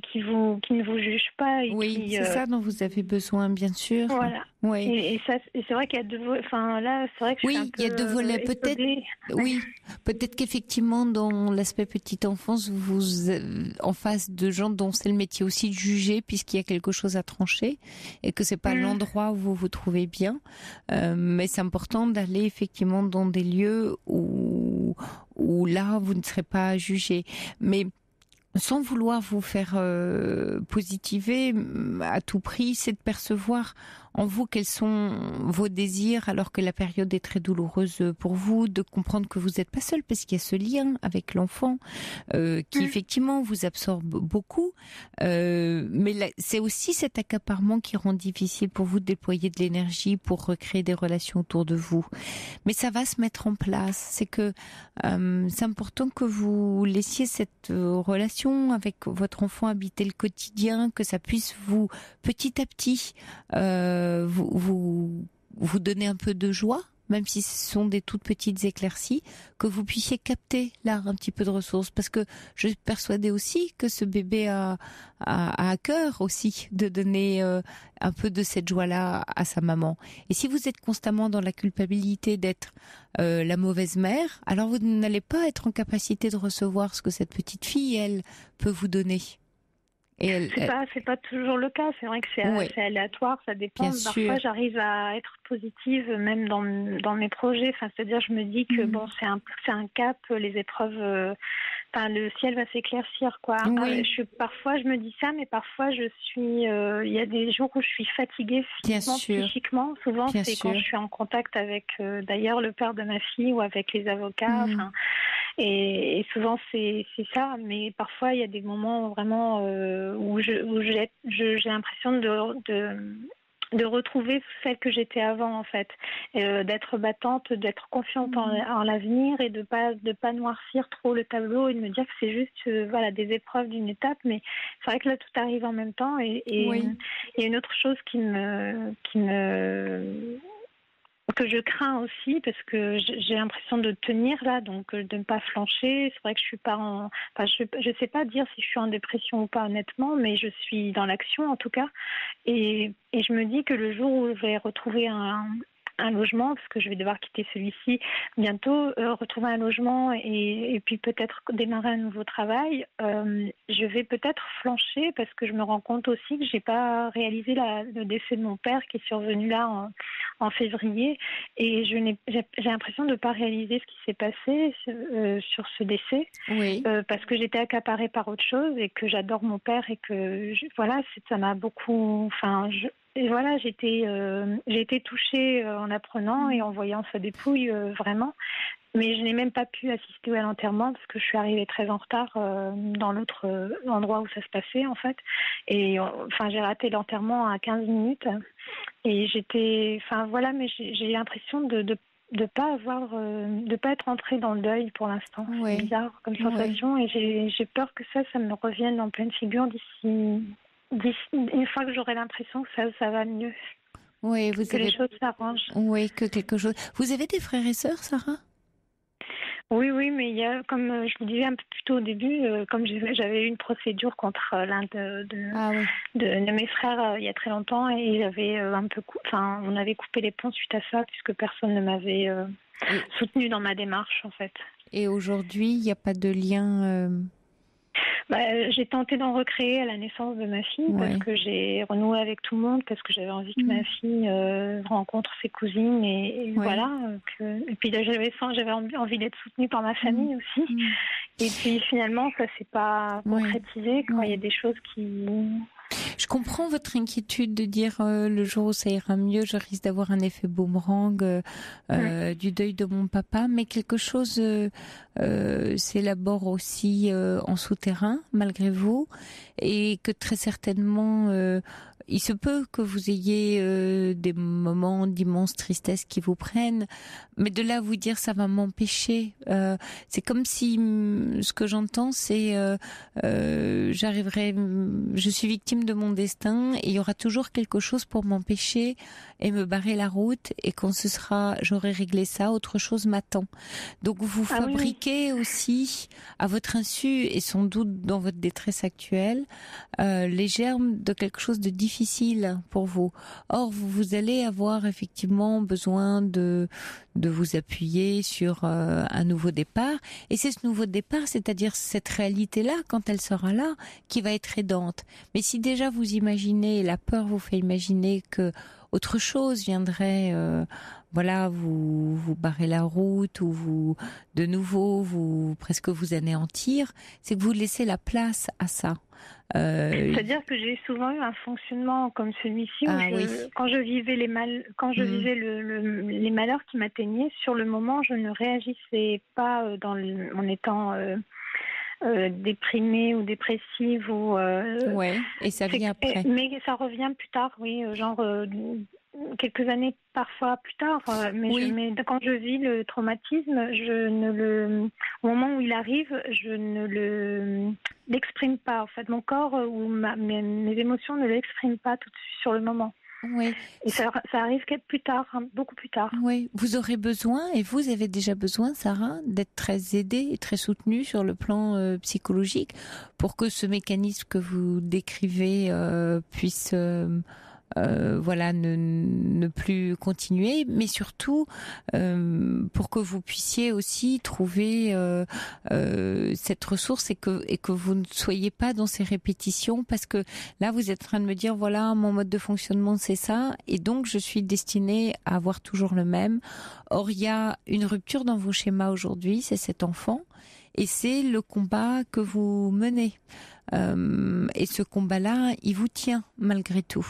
qui ne vous jugent pas. Et c'est ça dont vous avez besoin, bien sûr. Voilà. Oui. Et c'est vrai qu'il y a deux volets. Là, c'est vrai que je suis un peu il y a deux volets. Peut-être. Oui, peut-être qu'effectivement, dans l'aspect petite enfance, vous en face de gens dont c'est le métier aussi de juger, puisqu'il y a quelque chose à trancher, et que c'est pas l'endroit où vous vous trouvez bien. Mais c'est important d'aller effectivement dans des lieux où là vous ne serez pas jugé. Mais sans vouloir vous faire positiver à tout prix, c'est de percevoir en vous quels sont vos désirs alors que la période est très douloureuse pour vous, de comprendre que vous n'êtes pas seul parce qu'il y a ce lien avec l'enfant qui effectivement vous absorbe beaucoup, mais là, c'est aussi cet accaparement qui rend difficile pour vous de déployer de l'énergie pour recréer des relations autour de vous. Mais ça va se mettre en place. C'est que c'est important que vous laissiez cette relation avec votre enfant habiter le quotidien, que ça puisse vous petit à petit vous donner un peu de joie, même si ce sont des toutes petites éclaircies, que vous puissiez capter là un petit peu de ressources, parce que je suis persuadée aussi que ce bébé a à cœur aussi de donner un peu de cette joie-là à sa maman. Et si vous êtes constamment dans la culpabilité d'être la mauvaise mère, alors vous n'allez pas être en capacité de recevoir ce que cette petite fille, elle, peut vous donner. Et c'est pas toujours le cas. C'est vrai que c'est aléatoire, ça dépend. Bien Parfois, sûr. j'arrive à être positive, même dans mes projets. C'est-à-dire, je me dis que c'est un cap, les épreuves. Le ciel va s'éclaircir, quoi. Oui. Parfois, je me dis ça, mais parfois, je suis. Il y a des jours où je suis fatiguée physiquement, psychiquement. Souvent, c'est quand je suis en contact avec, d'ailleurs, le père de ma fille ou avec les avocats. Et souvent c'est ça, mais parfois il y a des moments vraiment où j'ai l'impression de retrouver celle que j'étais avant, en fait, d'être battante, d'être confiante en l'avenir, et de pas noircir trop le tableau et de me dire que c'est juste des épreuves d'une étape. Mais c'est vrai que là tout arrive en même temps, et il y a une autre chose que je crains aussi, parce que j'ai l'impression de tenir là, donc de ne pas flancher. C'est vrai que je suis pas je sais pas dire si je suis en dépression ou pas, honnêtement, mais je suis dans l'action en tout cas, et je me dis que le jour où je vais retrouver un logement, parce que je vais devoir quitter celui-ci bientôt, retrouver un logement et puis peut-être démarrer un nouveau travail, je vais peut-être flancher parce que je me rends compte aussi que j'ai pas réalisé le décès de mon père qui est survenu là en février, et j'ai l'impression de ne pas réaliser ce qui s'est passé sur ce décès, parce que j'étais accaparée par autre chose et que j'adore mon père et que voilà, ça m'a beaucoup, et voilà, j'ai été touchée en apprenant et en voyant sa dépouille, vraiment. Mais je n'ai même pas pu assister à l'enterrement parce que je suis arrivée très en retard dans l'autre endroit où ça se passait, en fait. Et j'ai raté l'enterrement à 15 minutes. Et mais j'ai l'impression de pas avoir, de pas être entrée dans le deuil pour l'instant. C'est bizarre comme sensation, et j'ai peur que ça me revienne en pleine figure d'ici une fois que j'aurai l'impression que ça va mieux. Oui, les choses s'arrangent. Oui, que quelque chose. Vous avez des frères et sœurs, Sarah ? Oui, mais il y a, comme je vous disais un peu plus tôt au début, comme j'avais eu une procédure contre l'un de mes frères il y a très longtemps, et j'avais on avait coupé les ponts suite à ça, puisque personne ne m'avait soutenue dans ma démarche, en fait. Et aujourd'hui, il n'y a pas de lien j'ai tenté d'en recréer à la naissance de ma fille, parce que j'ai renoué avec tout le monde, parce que j'avais envie que ma fille rencontre ses cousines, et voilà. Et puis j'avais envie d'être soutenue par ma famille aussi. Et puis finalement, ça s'est pas concrétisé quand il y a des choses qui... Je comprends votre inquiétude de dire le jour où ça ira mieux, je risque d'avoir un effet boomerang du deuil de mon papa, mais quelque chose s'élabore aussi en souterrain, malgré vous, et que très certainement il se peut que vous ayez des moments d'immense tristesse qui vous prennent, mais de là à vous dire ça va m'empêcher, c'est comme si ce que j'entends c'est je suis victime de mon destin et il y aura toujours quelque chose pour m'empêcher et me barrer la route, et quand j'aurai réglé ça, autre chose m'attend. Donc vous fabriquez aussi à votre insu et sans doute dans votre détresse actuelle les germes de quelque chose de difficile pour vous. Or vous allez avoir effectivement besoin de vous appuyer sur un nouveau départ, et c'est ce nouveau départ, c'est-à-dire cette réalité-là, quand elle sera là, qui va être aidante. Mais si déjà vous imaginez, la peur vous fait imaginer que autre chose viendrait vous barrer la route, ou de nouveau presque vous anéantir, c'est que vous laissez la place à ça. C'est-à-dire que j'ai souvent eu un fonctionnement comme celui-ci où quand je vivais vivais les malheurs qui m'atteignaient, sur le moment, je ne réagissais pas en étant déprimée ou dépressive et ça vient après. Mais ça revient plus tard, quelques années parfois plus tard, mais quand je vis le traumatisme, au moment où il arrive, je ne l'exprime pas. En fait, mon corps ou mes émotions ne l'expriment pas tout de suite sur le moment. Oui. Et ça arrive plus tard, beaucoup plus tard. Oui, vous aurez besoin, et vous avez déjà besoin, Sarah, d'être très aidée et très soutenue sur le plan psychologique pour que ce mécanisme que vous décrivez puisse ne plus continuer, mais surtout pour que vous puissiez aussi trouver cette ressource, et que vous ne soyez pas dans ces répétitions, parce que là vous êtes en train de me dire voilà, mon mode de fonctionnement c'est ça, et donc je suis destinée à avoir toujours le même. Or il y a une rupture dans vos schémas aujourd'hui, c'est cet enfant, et c'est le combat que vous menez, et ce combat-là il vous tient malgré tout.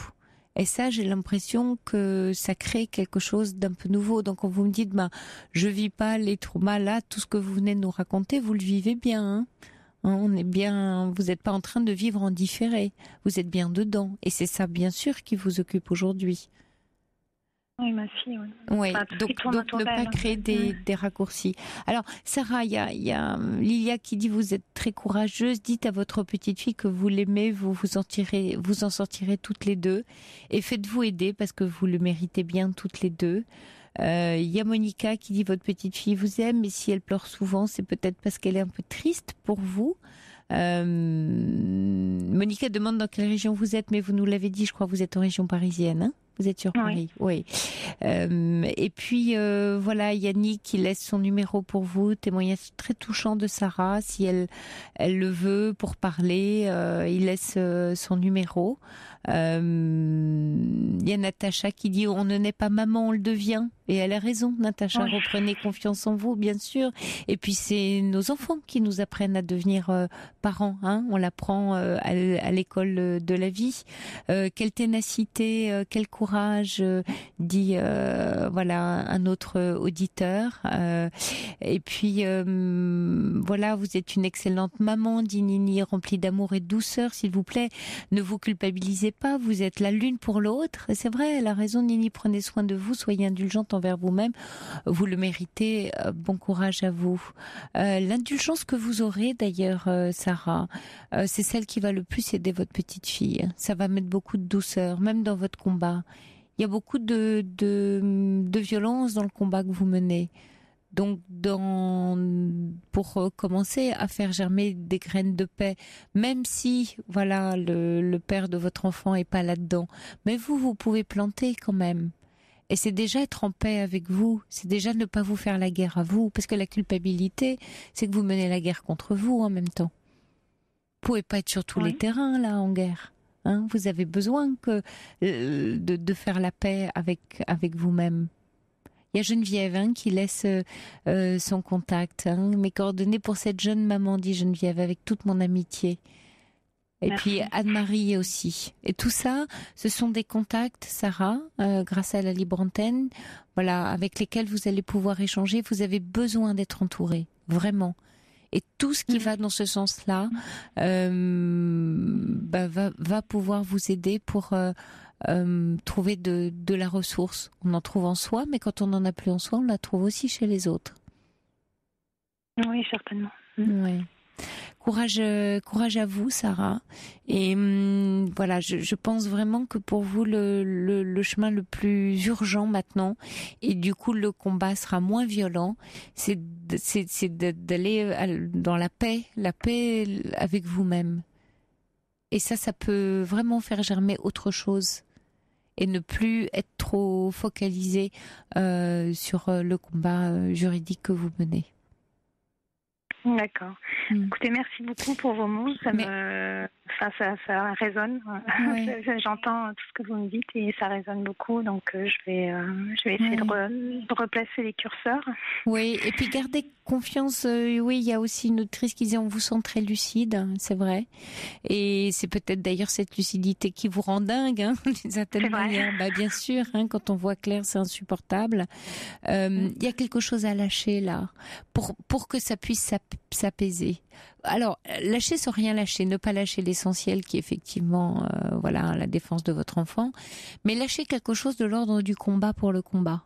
Et ça, j'ai l'impression que ça crée quelque chose d'un peu nouveau. Donc, quand vous me dites, je vis pas les traumas là, tout ce que vous venez de nous raconter, vous le vivez bien. On est bien. Vous n'êtes pas en train de vivre en différé. Vous êtes bien dedans. Et c'est ça, bien sûr, qui vous occupe aujourd'hui. Oui, ma fille, oui. Oui, donc ne pas créer des raccourcis. Alors, Sarah, il y a Lilia qui dit vous êtes très courageuse, dites à votre petite fille que vous l'aimez, vous en sortirez toutes les deux, et faites-vous aider parce que vous le méritez bien toutes les deux. Il y a Monica qui dit votre petite fille vous aime, mais si elle pleure souvent, c'est peut-être parce qu'elle est un peu triste pour vous. Monica demande dans quelle région vous êtes, mais vous nous l'avez dit, je crois que vous êtes en région parisienne, hein ? Vous êtes sur Paris, oui. Et puis voilà, Yannick qui laisse son numéro pour vous, témoignage très touchant de Sarah, si elle le veut pour parler, il laisse son numéro. Il y a Natacha qui dit on ne naît pas maman, on le devient. Et elle a raison, Natacha, reprenez confiance en vous, bien sûr. Et puis c'est nos enfants qui nous apprennent à devenir parents. On l'apprend à l'école de la vie. Quelle ténacité, quel courage, dit voilà un autre auditeur. Et puis voilà, vous êtes une excellente maman, dit Nini, remplie d'amour et de douceur, s'il vous plaît. Ne vous culpabilisez pas, vous êtes là l'une pour l'autre. Et c'est vrai, elle a raison, Nini, prenez soin de vous, soyez indulgente envers vous-même, vous le méritez, bon courage à vous. L'indulgence que vous aurez d'ailleurs, Sarah, c'est celle qui va le plus aider votre petite fille. Ça va mettre beaucoup de douceur, même dans votre combat. Il y a beaucoup de violence dans le combat que vous menez. Donc, pour commencer à faire germer des graines de paix, même si, voilà, le père de votre enfant est pas là-dedans, mais vous pouvez planter quand même. Et c'est déjà être en paix avec vous, c'est déjà ne pas vous faire la guerre à vous, parce que la culpabilité, c'est que vous menez la guerre contre vous en même temps. Vous pouvez pas être sur tous les terrains, là, en guerre. Vous avez besoin de faire la paix avec vous-même. Il y a Geneviève qui laisse son contact. Mes coordonnées pour cette jeune maman, dit Geneviève, avec toute mon amitié. Et Merci. Puis Anne-Marie aussi. Et tout ça, ce sont des contacts, Sarah, grâce à la libre antenne, voilà, avec lesquels vous allez pouvoir échanger. Vous avez besoin d'être entouré, vraiment. Et tout ce qui va dans ce sens-là va pouvoir vous aider pour trouver de la ressource. On en trouve en soi, mais quand on n'en a plus en soi, on la trouve aussi chez les autres. Oui, certainement. Oui. Courage à vous, Sarah. Et voilà, je pense vraiment que pour vous, le chemin le plus urgent maintenant, et du coup le combat sera moins violent, c'est d'aller dans la paix avec vous-même. Et ça peut vraiment faire germer autre chose. Et ne plus être trop focalisé sur le combat juridique que vous menez. D'accord. Écoutez, merci beaucoup pour vos mots. Ça résonne. Oui. J'entends tout ce que vous me dites et ça résonne beaucoup. Donc, je vais essayer de replacer les curseurs. Oui, et puis gardez confiance. Oui, il y a aussi une autrice qui disait on vous sent très lucide, c'est vrai. Et c'est peut-être d'ailleurs cette lucidité qui vous rend dingue, d'une certaine manière. Bien sûr, quand on voit clair, c'est insupportable. Il y a quelque chose à lâcher là, pour que ça puisse s'apaiser. Alors, lâcher sans rien lâcher, ne pas lâcher l'essentiel qui est effectivement la défense de votre enfant, mais lâcher quelque chose de l'ordre du combat pour le combat.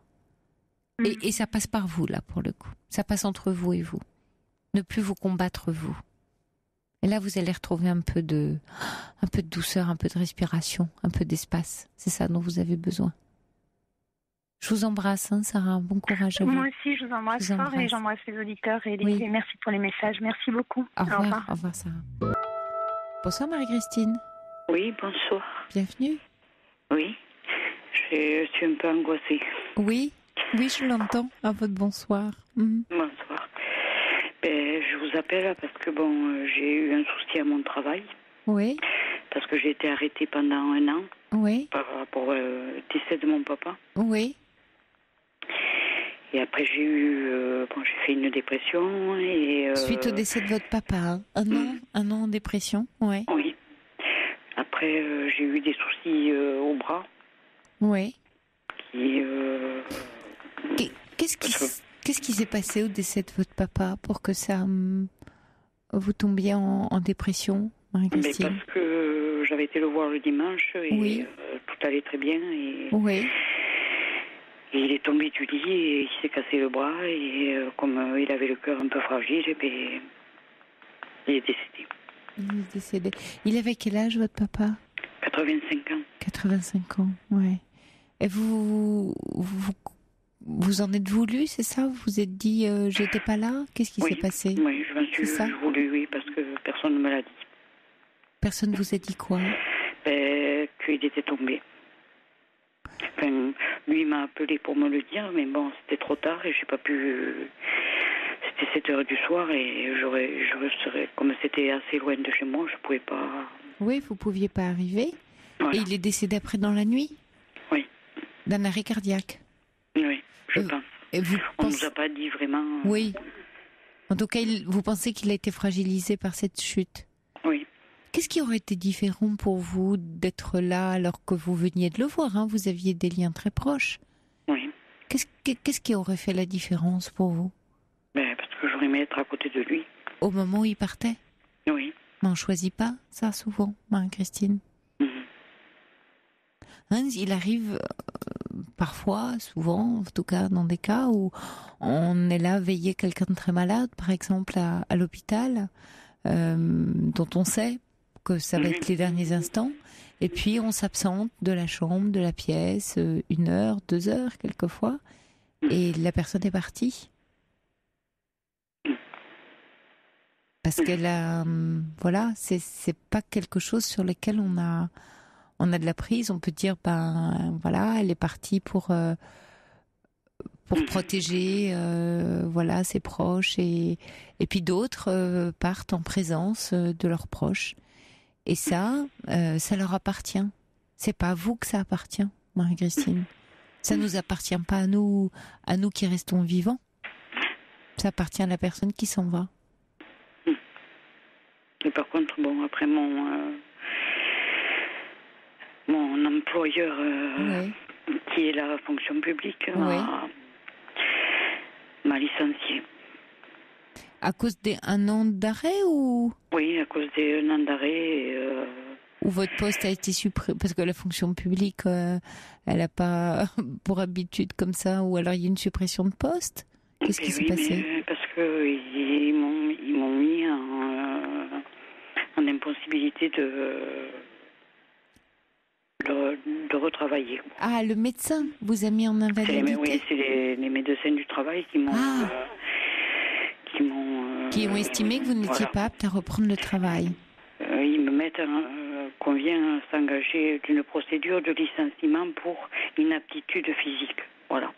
Et ça passe par vous, là, pour le coup. Ça passe entre vous et vous. Ne plus vous combattre, vous. Et là, vous allez retrouver un peu de douceur, un peu de respiration, un peu d'espace. C'est ça dont vous avez besoin. Je vous embrasse, Sarah. Bon courage à vous. Moi aussi, je vous embrasse fort et j'embrasse les auditeurs et merci pour les messages. Merci beaucoup. Au revoir. Au revoir, Sarah. Bonsoir, Marie-Christine. Oui, bonsoir. Bienvenue. Oui, je suis un peu angoissée. Oui, je l'entends. À votre bonsoir. Bonsoir. Je vous appelle parce que j'ai eu un souci à mon travail. Oui. Parce que j'ai été arrêtée pendant 1 an. Oui. Par rapport au décès de mon papa. Oui. Et après, j'ai fait une dépression. Suite au décès de votre papa, un an en dépression, ouais. Oui. Après, j'ai eu des soucis au bras. Oui. Qu'est-ce qui s'est passé au décès de votre papa pour que ça vous tombiez en dépression, Marie-Christine? Parce que j'avais été le voir le dimanche et tout allait très bien. Oui. Et il est tombé du lit et il s'est cassé le bras et comme il avait le cœur un peu fragile, il est décédé. Il est décédé. Il avait quel âge, votre papa? 85 ans. 85 ans, ouais. Et vous en êtes voulu, c'est ça? Vous vous êtes dit, j'étais pas là? Qu'est-ce qui s'est passé? Oui, je m'en suis voulu, oui, parce que personne ne me l'a dit. Personne ne vous a dit quoi? Qu'il était tombé. Enfin, lui m'a appelé pour me le dire, mais bon, c'était trop tard et j'ai pas pu. C'était 7h du soir et je serais, comme c'était assez loin de chez moi, je pouvais pas. Oui, vous pouviez pas arriver. Voilà. Et il est décédé après dans la nuit? Oui. D'un arrêt cardiaque? Oui, je pense. Et vous On nous a pas dit vraiment. Oui. En tout cas, vous pensez qu'il a été fragilisé par cette chute? Oui. Qu'est-ce qui aurait été différent pour vous d'être là alors que vous veniez de le voir, hein? Vous aviez des liens très proches. Oui. Qu'est-ce qui aurait fait la différence pour vous? Parce que j'aurais aimé être à côté de lui. Au moment où il partait? Oui. Mais on ne choisit pas ça souvent, Marie-Christine. Mhm. Hein, il arrive parfois, souvent, en tout cas dans des cas où on est là veiller quelqu'un de très malade, par exemple à l'hôpital, dont on sait que ça va être les derniers instants, et puis on s'absente de la chambre, de la pièce, 1 heure, 2 heures quelquefois, et la personne est partie. Parce qu'elle a, voilà, c'est pas quelque chose sur lequel on a de la prise. On peut dire, voilà, elle est partie pour protéger, voilà, ses proches, et puis d'autres partent en présence de leurs proches. Et ça leur appartient. C'est pas à vous que ça appartient, Marie-Christine. Ça nous appartient pas à nous qui restons vivants. Ça appartient à la personne qui s'en va. Et par contre, bon, après mon employeur, qui est la fonction publique, m'a licenciée. À cause d'un an d'arrêt ou? Oui, à cause d'un an d'arrêt. Ou votre poste a été supprimé? Parce que la fonction publique, elle n'a pas pour habitude comme ça, ou alors il y a une suppression de poste? Qu'est-ce qui s'est passé? Parce qu'ils m'ont mis en impossibilité de retravailler. Ah, le médecin vous a mis en invalidité? Oui, c'est les médecins du travail qui m'ont... qui ont estimé que vous n'étiez pas apte à reprendre le travail. Ils me mettent qu'on vient s'engager d'une procédure de licenciement pour inaptitude physique. Voilà.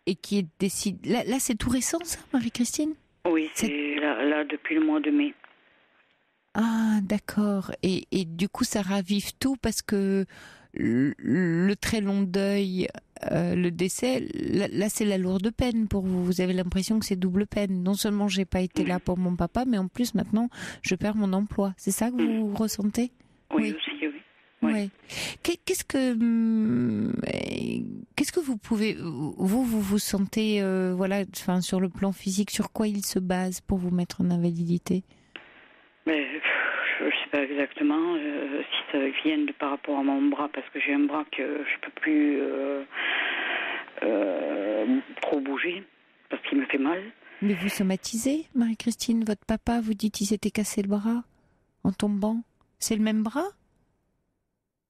Et qui est décidé... Là, c'est tout récent, ça, Marie-Christine? Oui, c'est là depuis le mois de mai. Ah, d'accord. Et du coup, ça ravive tout parce que le très long deuil, le décès, là, c'est la lourde peine pour vous. Vous avez l'impression que c'est double peine. Non seulement j'ai pas été là pour mon papa, mais en plus, maintenant, je perds mon emploi. C'est ça que vous ressentez? Oui, aussi, oui. Ouais. Qu'est-ce que vous pouvez, vous sentez, voilà, enfin, sur le plan physique, sur quoi il se base pour vous mettre en invalidité? Mais je ne sais pas exactement si ça vient par rapport à mon bras, parce que j'ai un bras que je peux plus trop bouger, parce qu'il me fait mal. Mais vous somatisez, Marie-Christine? Votre papa, vous dites qu'il s'était cassé le bras en tombant. C'est le même bras?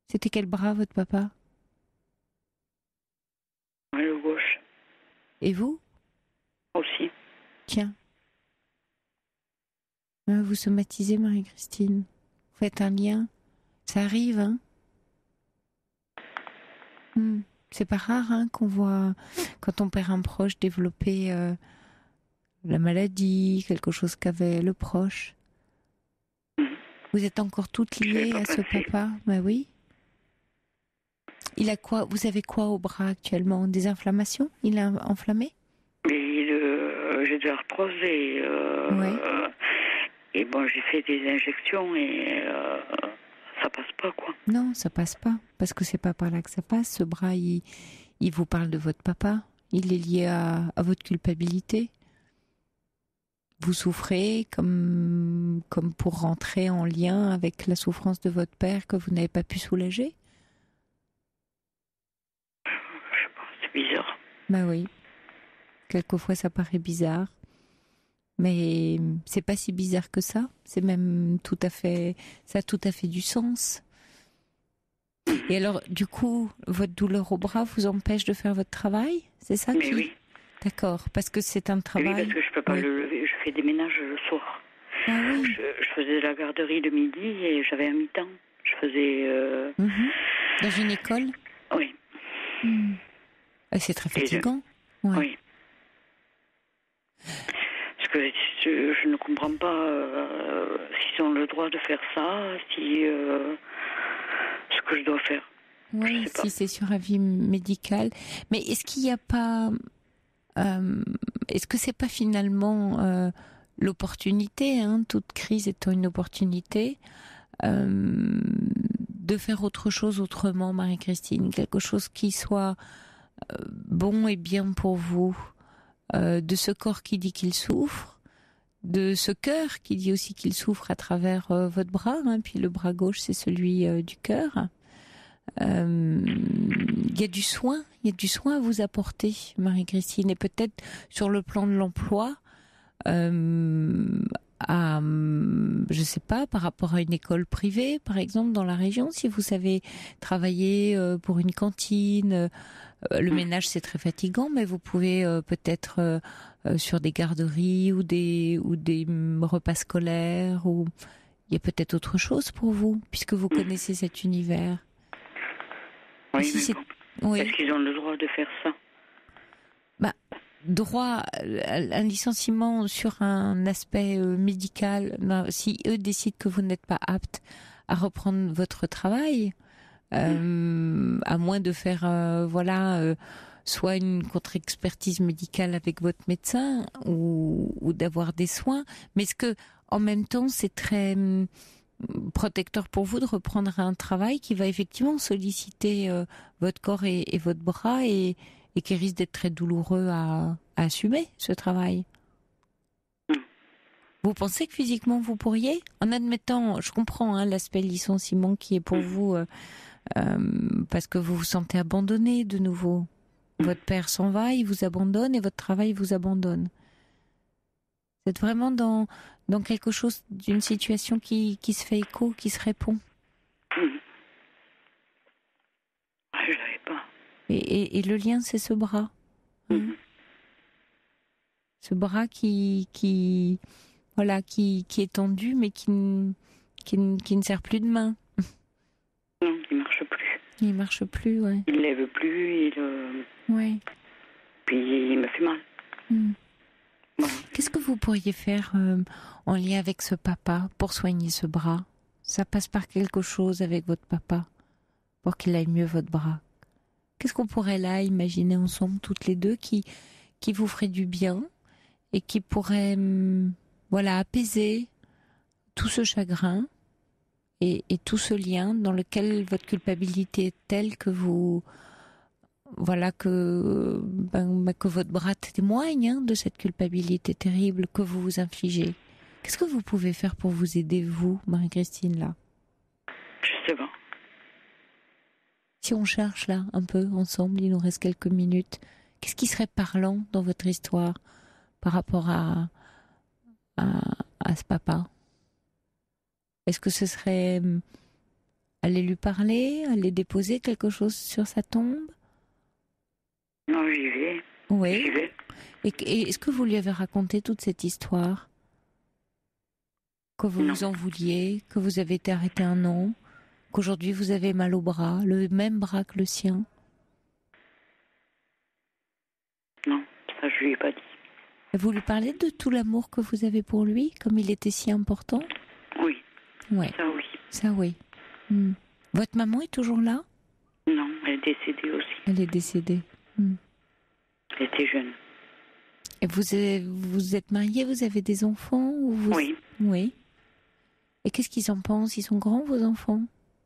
C'était quel bras, votre papa? Le gauche. Et vous? Aussi. Tiens. Vous somatisez, Marie-Christine. Vous faites un lien. Ça arrive, hein? C'est pas rare, hein, qu'on voit, quand on perd un proche, développer la maladie, quelque chose qu'avait le proche. Vous êtes encore toutes liées à ce papa? Ben oui. Il a quoi? Vous avez quoi au bras actuellement? Des inflammations? Il est enflammé? J'ai de l'arthrose et bon, j'ai fait des injections et ça passe pas, quoi. Non, ça passe pas, parce que c'est pas par là que ça passe. Ce bras, il vous parle de votre papa. Il est lié à votre culpabilité. Vous souffrez comme pour rentrer en lien avec la souffrance de votre père que vous n'avez pas pu soulager. Je sais pas, c'est bizarre. Ben oui. Quelquefois, ça paraît bizarre. Mais c'est pas si bizarre que ça. C'est même ça a tout à fait du sens. Et alors, du coup, votre douleur au bras vous empêche de faire votre travail? C'est ça? Mais oui. D'accord, parce que c'est un travail... Oui, parce que je peux pas le lever. Je fais des ménages le soir. Ah oui. Je faisais de la garderie le midi et j'avais un mi-temps. Je faisais... Dans une école? Et c'est très fatigant. Ouais. Oui. Parce que je ne comprends pas s'ils ont le droit de faire ça, ce que je dois faire. Oui, si c'est sur avis médical. Mais est-ce qu'il n'y a pas... est-ce que c'est pas finalement l'opportunité, toute crise étant une opportunité, de faire autre chose autrement, Marie-Christine, quelque chose qui soit bon et bien pour vous, de ce corps qui dit qu'il souffre, de ce cœur qui dit aussi qu'il souffre à travers votre bras, puis le bras gauche c'est celui du cœur. Il y a du soin à vous apporter, Marie-Christine, et peut-être sur le plan de l'emploi, je sais pas, par rapport à une école privée, par exemple, dans la région, si vous savez travailler pour une cantine, le ménage c'est très fatigant, mais vous pouvez peut-être sur des garderies ou des repas scolaires, ou il y a peut-être autre chose pour vous, puisque vous connaissez cet univers. Oui, si mais bon. Oui. Est-ce qu'ils ont le droit de faire ça? Droit, un licenciement sur un aspect médical, si eux décident que vous n'êtes pas apte à reprendre votre travail, à moins de faire soit une contre-expertise médicale avec votre médecin ou d'avoir des soins, mais est-ce que en même temps c'est très protecteur pour vous de reprendre un travail qui va effectivement solliciter votre corps et votre bras et qui risque d'être très douloureux à assumer, ce travail. Vous pensez que physiquement vous pourriez, en admettant, je comprends l'aspect licenciement qui est pour vous parce que vous vous sentez abandonné de nouveau. Votre père s'en va, il vous abandonne et votre travail vous abandonne. Vous êtes vraiment dans quelque chose, d'une situation qui se fait écho, qui se répond. Je ne savais pas. Et le lien, c'est ce bras. Ce bras qui est tendu, mais qui ne sert plus de main. Non, il marche plus. Il marche plus, ouais. Il lève plus, Ouais. Puis il me fait mal. Bon. Qu'est-ce que vous pourriez faire en lien avec ce papa pour soigner ce bras? Ça passe par quelque chose avec votre papa pour qu'il aille mieux votre bras. Qu'est-ce qu'on pourrait là imaginer ensemble toutes les deux qui vous ferait du bien et qui pourrait apaiser tout ce chagrin et tout ce lien dans lequel votre culpabilité est telle que vous que votre bras témoigne de cette culpabilité terrible que vous vous infligez. Qu'est-ce que vous pouvez faire pour vous aider, vous, Marie-Christine, là? Je sais pas. Si on cherche là un peu ensemble, il nous reste quelques minutes, qu'est-ce qui serait parlant dans votre histoire par rapport à ce papa? Est-ce que ce serait aller lui parler, aller déposer quelque chose sur sa tombe? Non, j'y vais. Oui. J'y vais. Et est-ce que vous lui avez raconté toute cette histoire? Que vous vous en vouliez, que vous avez été arrêté un an, qu'aujourd'hui vous avez mal au bras, le même bras que le sien? Non, ça je lui ai pas dit. Et vous lui parlez de tout l'amour que vous avez pour lui, comme il était si important? Oui. Ouais. Ça oui. Ça oui. Votre maman est toujours là? Non, elle est décédée aussi. Elle est décédée. Elle était jeune. Et vous êtes mariés, vous avez des enfants ou vous... Oui. Oui. Et qu'est-ce qu'ils en pensent? Ils sont grands, vos enfants?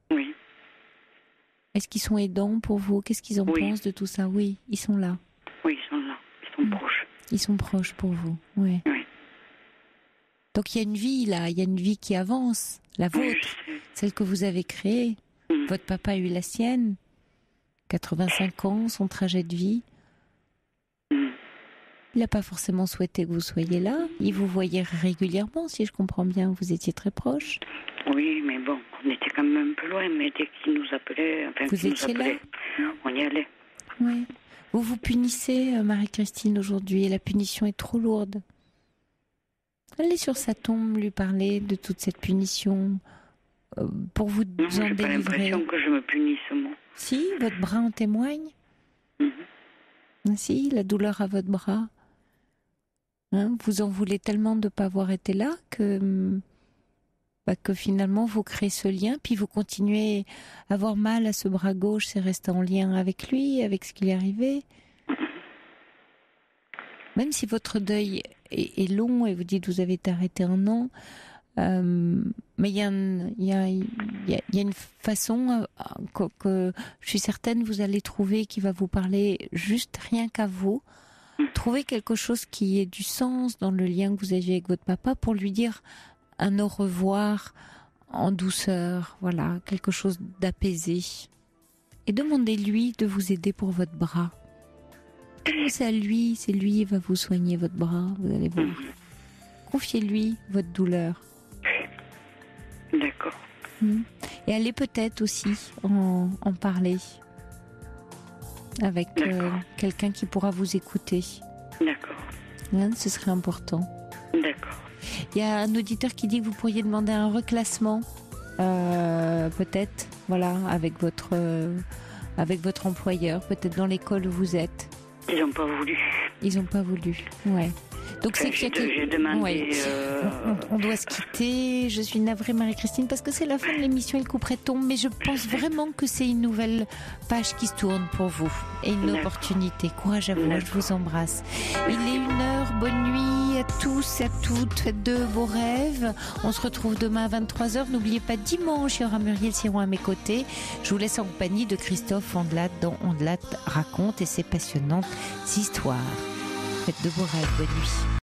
Oui. Est-ce qu'ils sont aidants pour vous? Qu'est-ce qu'ils en pensent de tout ça? Oui, ils sont là. Oui, ils sont là. Ils sont proches. Ils sont proches pour vous, oui. Donc il y a une vie là, il y a une vie qui avance, la vôtre, celle que vous avez créée. Votre papa a eu la sienne, 85 ans, son trajet de vie. Il n'a pas forcément souhaité que vous soyez là. Il vous voyait régulièrement, si je comprends bien. Vous étiez très proches. Oui, mais bon, on était quand même un peu loin. Mais dès qu'il nous appelait, vous étiez là, on y allait. Oui. Vous vous punissez, Marie-Christine, aujourd'hui, et la punition est trop lourde. Allez sur sa tombe, lui parler de toute cette punition, pour vous en délivrer. J'ai pas l'impression que je me punisse, moi. Si, votre bras en témoigne. Si, la douleur à votre bras. Hein, vous en voulez tellement de ne pas avoir été là que finalement vous créez ce lien, puis vous continuez à avoir mal à ce bras gauche, c'est rester en lien avec lui, avec ce qui lui est arrivé. Même si votre deuil est long et vous dites que vous avez été arrêté 1 an, mais il y a une façon que je suis certaine vous allez trouver qui va vous parler juste rien qu'à vous. Trouver quelque chose qui ait du sens dans le lien que vous avez avec votre papa pour lui dire un au revoir en douceur, voilà, quelque chose d'apaisé. Et demandez-lui de vous aider pour votre bras. C'est à lui, c'est lui qui va vous soigner votre bras, vous allez voir. Confiez-lui votre douleur. D'accord. Et allez peut-être aussi en parler avec quelqu'un qui pourra vous écouter. D'accord. Hein, ce serait important. D'accord. Il y a un auditeur qui dit que vous pourriez demander un reclassement, peut-être, voilà, avec votre employeur, peut-être dans l'école où vous êtes. Ils n'ont pas voulu. Ils n'ont pas voulu, ouais. Donc c'est j'ai demandé. Ouais. On doit se quitter. Je suis navrée, Marie-Christine, parce que c'est la fin de l'émission et le couperet tombe. Mais je pense vraiment que c'est une nouvelle page qui se tourne pour vous et une opportunité. Courage à vous. Je vous embrasse. Il est 1h. Bonne nuit à tous et à toutes. Faites de beaux rêves. On se retrouve demain à 23h. N'oubliez pas, dimanche, il y aura Muriel Siron à mes côtés. Je vous laisse en compagnie de Christophe Ondelat dans Ondelat raconte et ses passionnantes histoires. Faites de beaux rêves. Bonne nuit.